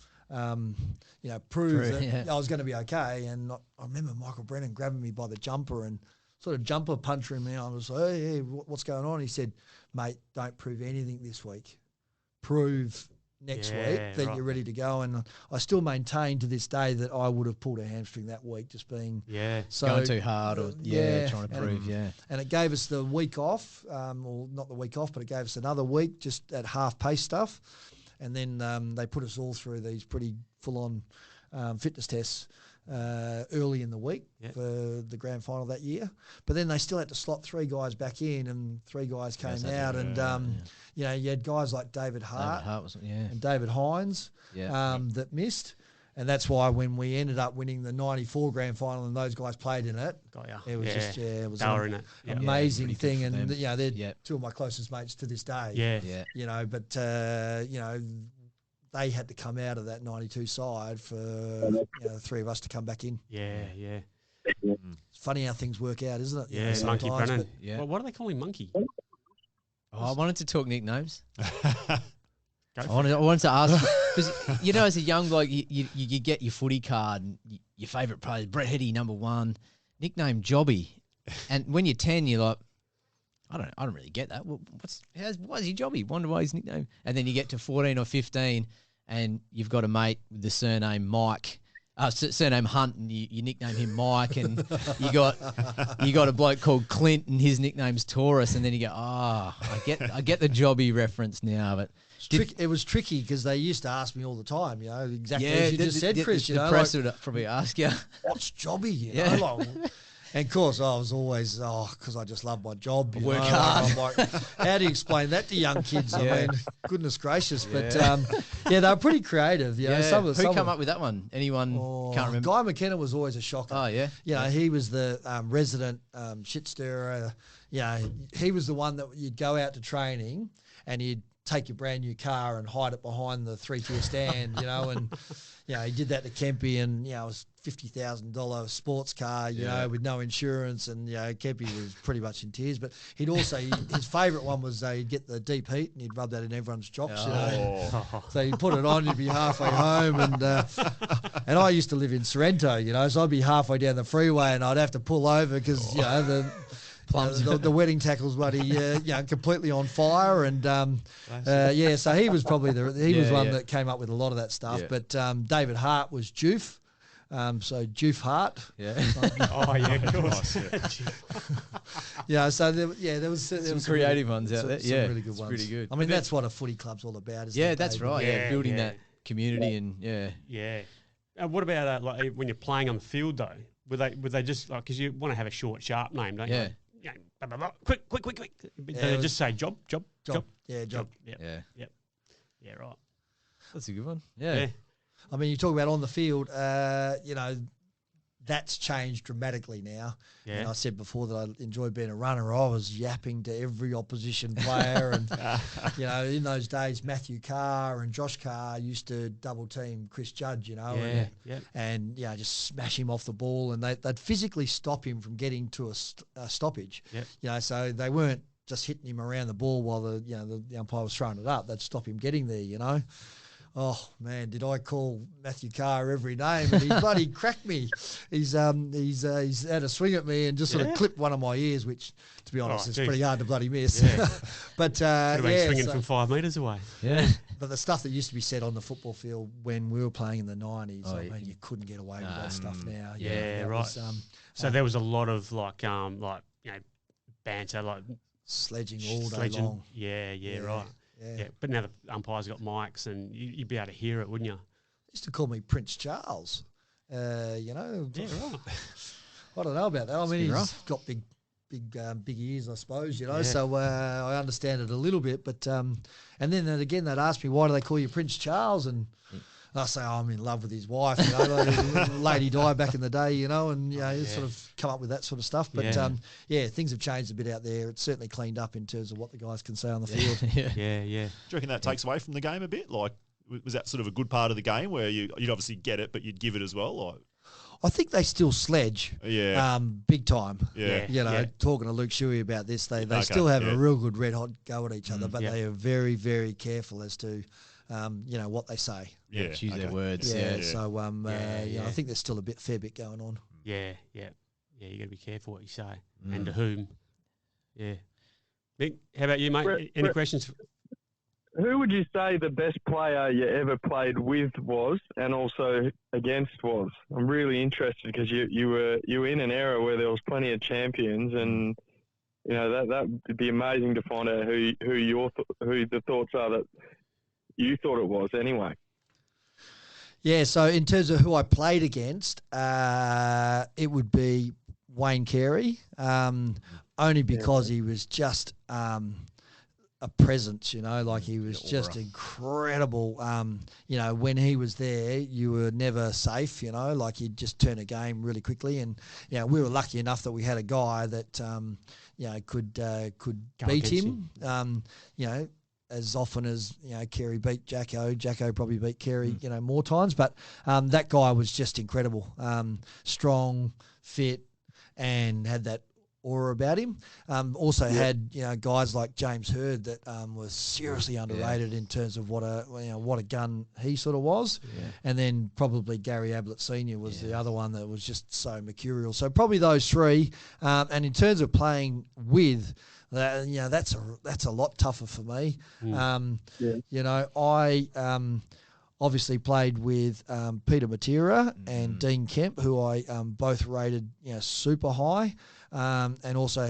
prove that I was going to be okay. And I remember Michael Brennan grabbing me by the jumper and sort of jumper punching me. I was like, hey, what's going on? He said, mate, don't prove anything this week. Prove next week that you're ready to go. And I still maintain to this day that I would have pulled a hamstring that week, just being going too hard or trying to prove. And it gave us the week off, or not the week off, but it gave us another week just at half pace stuff. And then they put us all through these pretty full on fitness tests early in the week for the grand final that year. But then they still had to slot 3 guys back in, and 3 guys came out. And you had guys like David Hart and David Hines that missed. And that's why when we ended up winning the 94 grand final and those guys played in it, it was just, it was an amazing thing. And, they're 2 of my closest mates to this day. But, they had to come out of that 92 side for the 3 of us to come back in. It's funny how things work out, isn't it? Yeah, Monkey Brennan. Well, what do they call him, Monkey? I wanted to talk nicknames. I wanted to ask, because, as a young bloke, you get your footy card, and your favourite player, Brett Heady, number 1, nickname Jobby. And when you're 10, you're like, I don't really get that. Why is he Jobby? Wonder why his nickname. And then you get to 14 or 15, and you've got a mate with the surname Mike, surname Hunt, and you nickname him Mike, and you got a bloke called Clint, and his nickname's Taurus, and then you go, I get the Jobby reference now, but. It was tricky because they used to ask me all the time, exactly as you just said, Chris. The press would probably ask you, what's Jobby? And of course, I was always, because I just love my job. Work hard. I'm like, how do you explain that to young kids? I mean, goodness gracious. But, they were pretty creative. Who came up with that one? Anyone can't remember? Guy McKenna was always a shocker. Oh, yeah? He was the resident shit stirrer. He was the one that you'd go out to training and you'd take your brand new car and hide it behind the 3-tier stand, and he did that to Kempy, and it was $50,000 sports car, with no insurance, and Kempy was pretty much in tears. But he'd also his favourite one was he'd get the deep heat and he'd rub that in everyone's chops, So he'd put it on, you'd be halfway home, and I used to live in Sorrento, so I'd be halfway down the freeway and I'd have to pull over because the wedding tackle's bloody completely on fire, and so he was probably one that came up with a lot of that stuff. But David Hart was Joof, So Joof Hart. Yeah. Oh yeah, of course. Yeah. So there was some creative ones out there. Some really good ones. Pretty good. I mean, that's what a footy club's all about, isn't it? Yeah, that's right. Yeah, building that community and Yeah. What about like when you're playing on the field though? Would they just like because you want to have a short, sharp name, don't you? Yeah. Like, blah, blah, blah, quick. Do they just say job? Yeah, job. Yep. Yeah, right. That's a good one. Yeah. I mean, you talk about on the field, that's changed dramatically now. Yeah. And I said before that I enjoyed being a runner. I was yapping to every opposition player. And, in those days, Matthew Carr and Josh Carr used to double team Chris Judge, and just smash him off the ball. And they'd physically stop him from getting to a stoppage. Yep. So they weren't just hitting him around the ball while the umpire was throwing it up. They'd stop him getting there, Oh man, did I call Matthew Carr every name? And he bloody cracked me. He's had a swing at me and just sort of clipped one of my ears, which, to be honest, is pretty hard to bloody miss. Yeah. But could have been swinging from 5 metres away. Yeah. But the stuff that used to be said on the football field when we were playing in the 90s, you couldn't get away with that stuff now. Yeah, right. Was, so there was a lot of banter, like sledging all day long. Yeah, right. Yeah, but now the umpires got mics and you'd be able to hear it, wouldn't you? They used to call me Prince Charles. Yeah, right. I don't know about that. I mean, he's got big ears, I suppose, So I understand it a little bit. But and then again, they'd ask me, why do they call you Prince Charles? And I say, I'm in love with his wife. Lady died back in the day, and sort of come up with that sort of stuff. But things have changed a bit out there. It's certainly cleaned up in terms of what the guys can say on the field. Yeah. Do you reckon that takes away from the game a bit? Like, was that sort of a good part of the game where you'd obviously get it, but you'd give it as well? Like, I think they still sledge, big time. Yeah. Talking to Luke Shuey about this, they still have a real good red hot go at each other, but they are very, very careful as to what they say. Yeah, choose their words. So I think there's still a fair bit going on. Yeah. You got to be careful what you say and to whom. Yeah. Mick, how about you, mate? Any questions? Who would you say the best player you ever played with was, and also against was? I'm really interested because you were in an era where there was plenty of champions, and that would be amazing to find out who the thoughts are that you thought it was anyway. Yeah, so in terms of who I played against, it would be Wayne Carey, only because he was just a presence, he was just incredible. When he was there, you were never safe, he'd just turn a game really quickly. And, we were lucky enough that we had a guy that, could beat him, as often as, Carey beat Jacko. Jacko probably beat Carey, more times. But that guy was just incredible. Strong, fit, and had that aura about him. Also had guys like James Hird that was seriously underrated in terms of what a gun he sort of was. And then probably Gary Ablett Senior was the other one that was just so mercurial. So probably those three. And in terms of playing with, that's a lot tougher for me. I obviously played with Peter Matera and Dean Kemp, who I both rated super high. And also,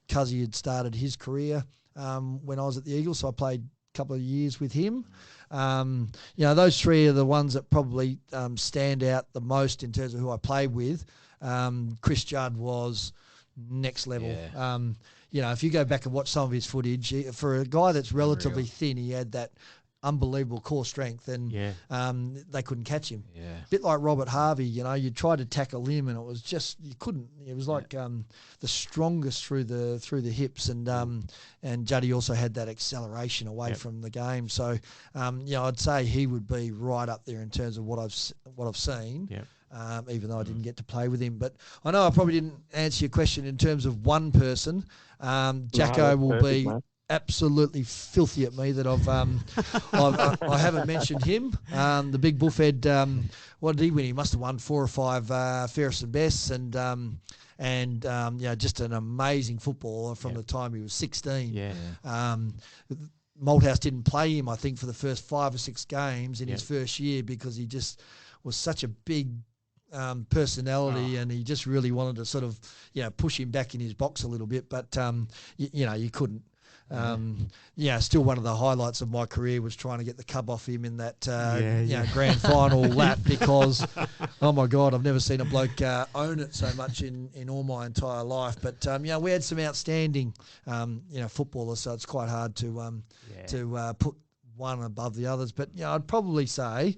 Cuzzy had started his career when I was at the Eagles, so I played a couple of years with him. Those three are the ones that probably stand out the most in terms of who I played with. Chris Judd was next level. If you go back and watch some of his footage, for a guy that's relatively thin, he had that unbelievable core strength, and they couldn't catch him. A bit like Robert Harvey, you tried to tackle him, and it was just you couldn't. It was like the strongest through the hips, and Juddy also had that acceleration away from the game. So I'd say he would be right up there in terms of what I've seen. Even though I didn't get to play with him, but I know I probably didn't answer your question in terms of one person. Jacko will be absolutely filthy at me that I haven't mentioned him. The big bullfed, what did he win? He must have won 4 or 5 fairest and bests, and just an amazing footballer from the time he was 16. Malthouse didn't play him, I think, for the first 5 or 6 games in his first year because he just was such a big personality, and he just really wanted to sort of, push him back in his box a little bit. But, you couldn't. Still one of the highlights of my career was trying to get the cub off him in that grand final lap, because, oh my God, I've never seen a bloke own it so much in all my entire life. But we had some outstanding footballers, so it's quite hard to put one above the others. But I'd probably say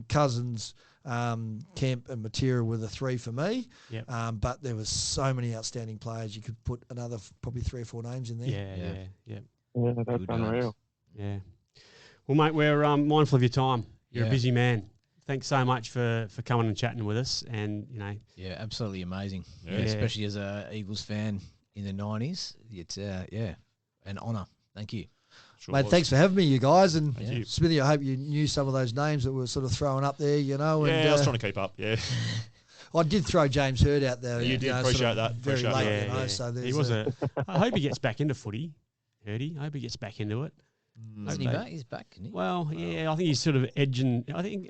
Cousins, Kemp and Matera were the three for me. Yep. But there was so many outstanding players. You could put another probably 3 or 4 names in there. Yeah, that's unreal. Yeah. Well, mate, we're mindful of your time. You're a busy man. Thanks so much for coming and chatting with us. And yeah, absolutely amazing. Yeah, especially as a Eagles fan in the 90s. It's an honour. Thank you. Sure Mate, thanks for having me, you guys. And you. Smithy, I hope you knew some of those names that were sort of thrown up there, And, I was trying to keep up, I did throw James Hurd out there. You did, appreciate that. Very late, so he was I hope he gets back into footy, Hurdy. I hope he gets back into it. Isn't he back? He's back, isn't he? Well, I think he's sort of edging. I think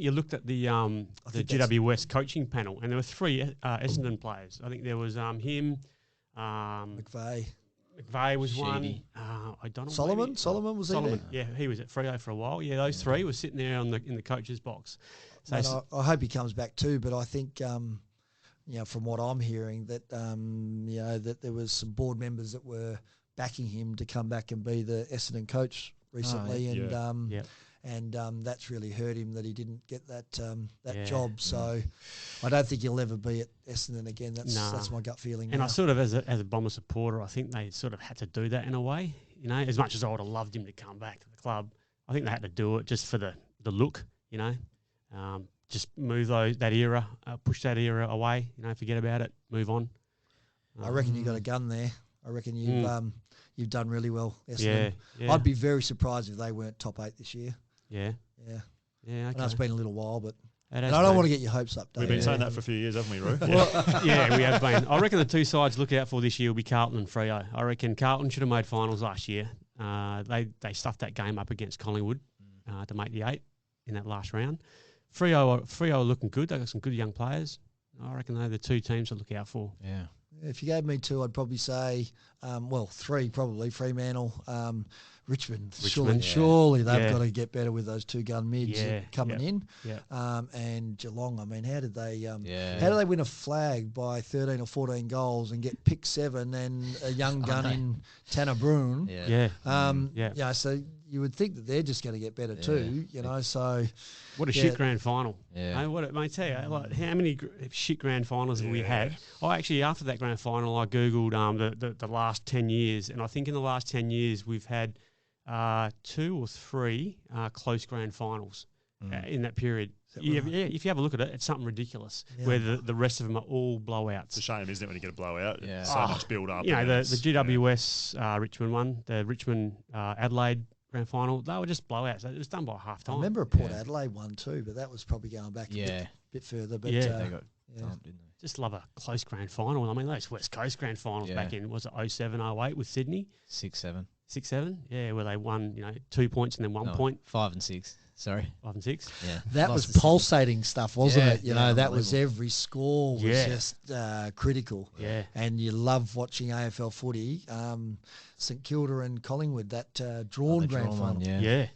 you looked at the GWS coaching panel, and there were 3 Essendon players. I think there was him, McVeigh was one. O'Donnell. Solomon was Solomon. He there? Yeah, he was at Freo for a while. Yeah, those 3 were sitting there in the coach's box. So I hope he comes back too. But I think from what I'm hearing that that there was some board members that were backing him to come back and be the Essendon coach recently, and that's really hurt him that he didn't get that job. So I don't think he'll ever be at Essendon again. That's my gut feeling. And now. I sort of, as a Bomber supporter, I think they sort of had to do that in a way. As much as I would have loved him to come back to the club, I think they had to do it just for the look. Just move that era, push that era away. Forget about it, move on. I reckon you got a gun there. I reckon you've done really well, Essendon. Yeah. I'd be very surprised if they weren't top 8 this year. Yeah. I know it's been a little while, but I don't want to get your hopes up, Dave. We've been saying that for a few years, haven't we, Roo? We have been. I reckon the 2 sides to look out for this year will be Carlton and Freo. I reckon Carlton should have made finals last year. They stuffed that game up against Collingwood to make the 8 in that last round. Freo are looking good. They've got some good young players. I reckon they're the 2 teams to look out for. Yeah. If you gave me 2, I'd probably say, 3 probably, Fremantle, Richmond. Surely they've got to get better with those 2 gun mids coming in. Yeah. And Geelong, I mean, how did they win a flag by 13 or 14 goals and get pick 7 and a young gun in Tanner Bruin? So you would think that they're just going to get better too, so... What a shit grand final. Yeah. Mate, tell you, how many shit grand finals have we had? Actually, after that grand final, I Googled the last 10 years, and I think in the last 10 years we've had 2 or 3 close grand finals in that period. If you have a look at it, it's something ridiculous, where the rest of them are all blowouts. It's a shame, isn't it, when you get a blowout? Yeah. So much build-up. The GWS Richmond one, the Richmond Adelaide grand final, they were just blowouts. It was done by half time. I remember a Port Adelaide one too, but that was probably going back a bit further. But they got time, didn't they? Just love a close grand final. I mean, those West Coast grand finals back in, was it 07, 08 with Sydney? 6-7. 6-7? Yeah, where they won, 2 points and then 1 point. 5 and 6. Sorry. 5 and 6. Yeah. That was pulsating stuff, wasn't it? That was every score was just critical. Yeah. And you love watching AFL footy. St Kilda and Collingwood, that drawn grand final. Yeah.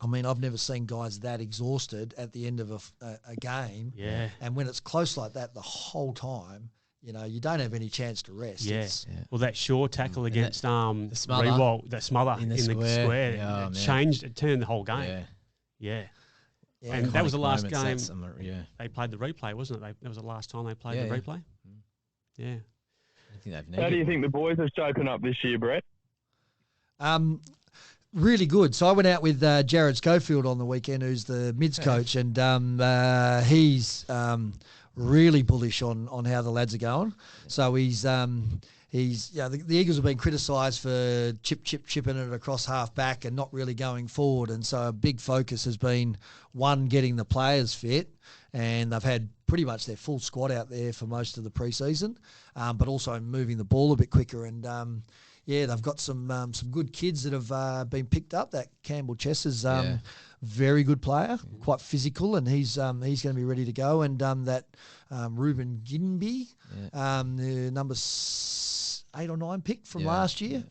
I mean, I've never seen guys that exhausted at the end of a game. Yeah. And when it's close like that the whole time, you don't have any chance to rest. Yeah. Well, that Shaw tackle against Rewalt, that smother in the square, it turned the whole game. Yeah. And that was the last game. They played the replay, wasn't it? That was the last time they played the replay. Yeah. How do you think the boys are shaping up this year, Brett? Really good. So I went out with Jared Schofield on the weekend, who's the mids coach, and he's really bullish on how the lads are going. So he's the Eagles have been criticised for chipping it across half back and not really going forward, and so a big focus has been getting the players fit, and they've had pretty much their full squad out there for most of the preseason, but also moving the ball a bit quicker. And yeah, they've got some good kids that have been picked up. That Campbell Chess is very good player, quite physical, and he's going to be ready to go. And that Ruben Ginby, the number 8 or 9 pick from last year,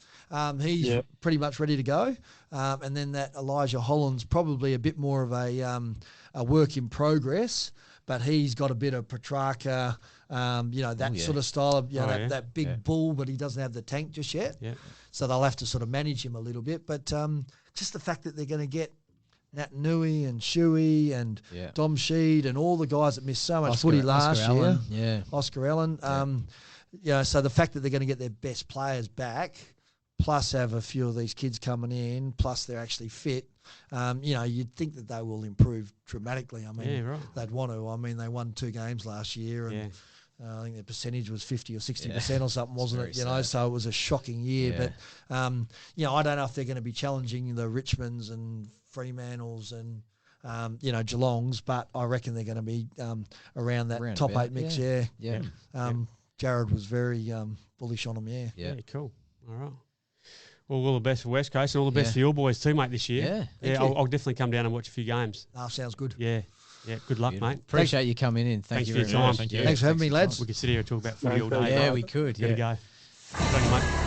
he's pretty much ready to go. And then that Elijah Holland's probably a bit more of a work in progress, but he's got a bit of Petrarca, that sort of style of that big bull, but he doesn't have the tank just yet. Yeah. So they'll have to sort of manage him a little bit. But just the fact that they're going to get Nat Nui and Shuey and Dom Sheed and all the guys that missed so much footy last year. Oscar Allen. So the fact that they're going to get their best players back, plus have a few of these kids coming in, plus they're actually fit, you'd think that they will improve dramatically. I mean, they'd want to. I mean, they won 2 games last year, and I think their percentage was 50 or 60% or something, wasn't it? So it was a shocking year. Yeah. But, I don't know if they're going to be challenging the Richmonds and Fremantles and, Geelongs, but I reckon they're going to be around that top 8 mix, Jared was very bullish on them, Yeah, cool. All right. Well, all the best for West Coast and all the best for your boys too, mate, this year. I'll definitely come down and watch a few games. Sounds good. Yeah, good luck, mate. Appreciate you coming in. Thanks for your time. Thanks for having me, lads. We could sit here and talk about footy all day. Yeah, we could. Gotta go. Thank you, mate.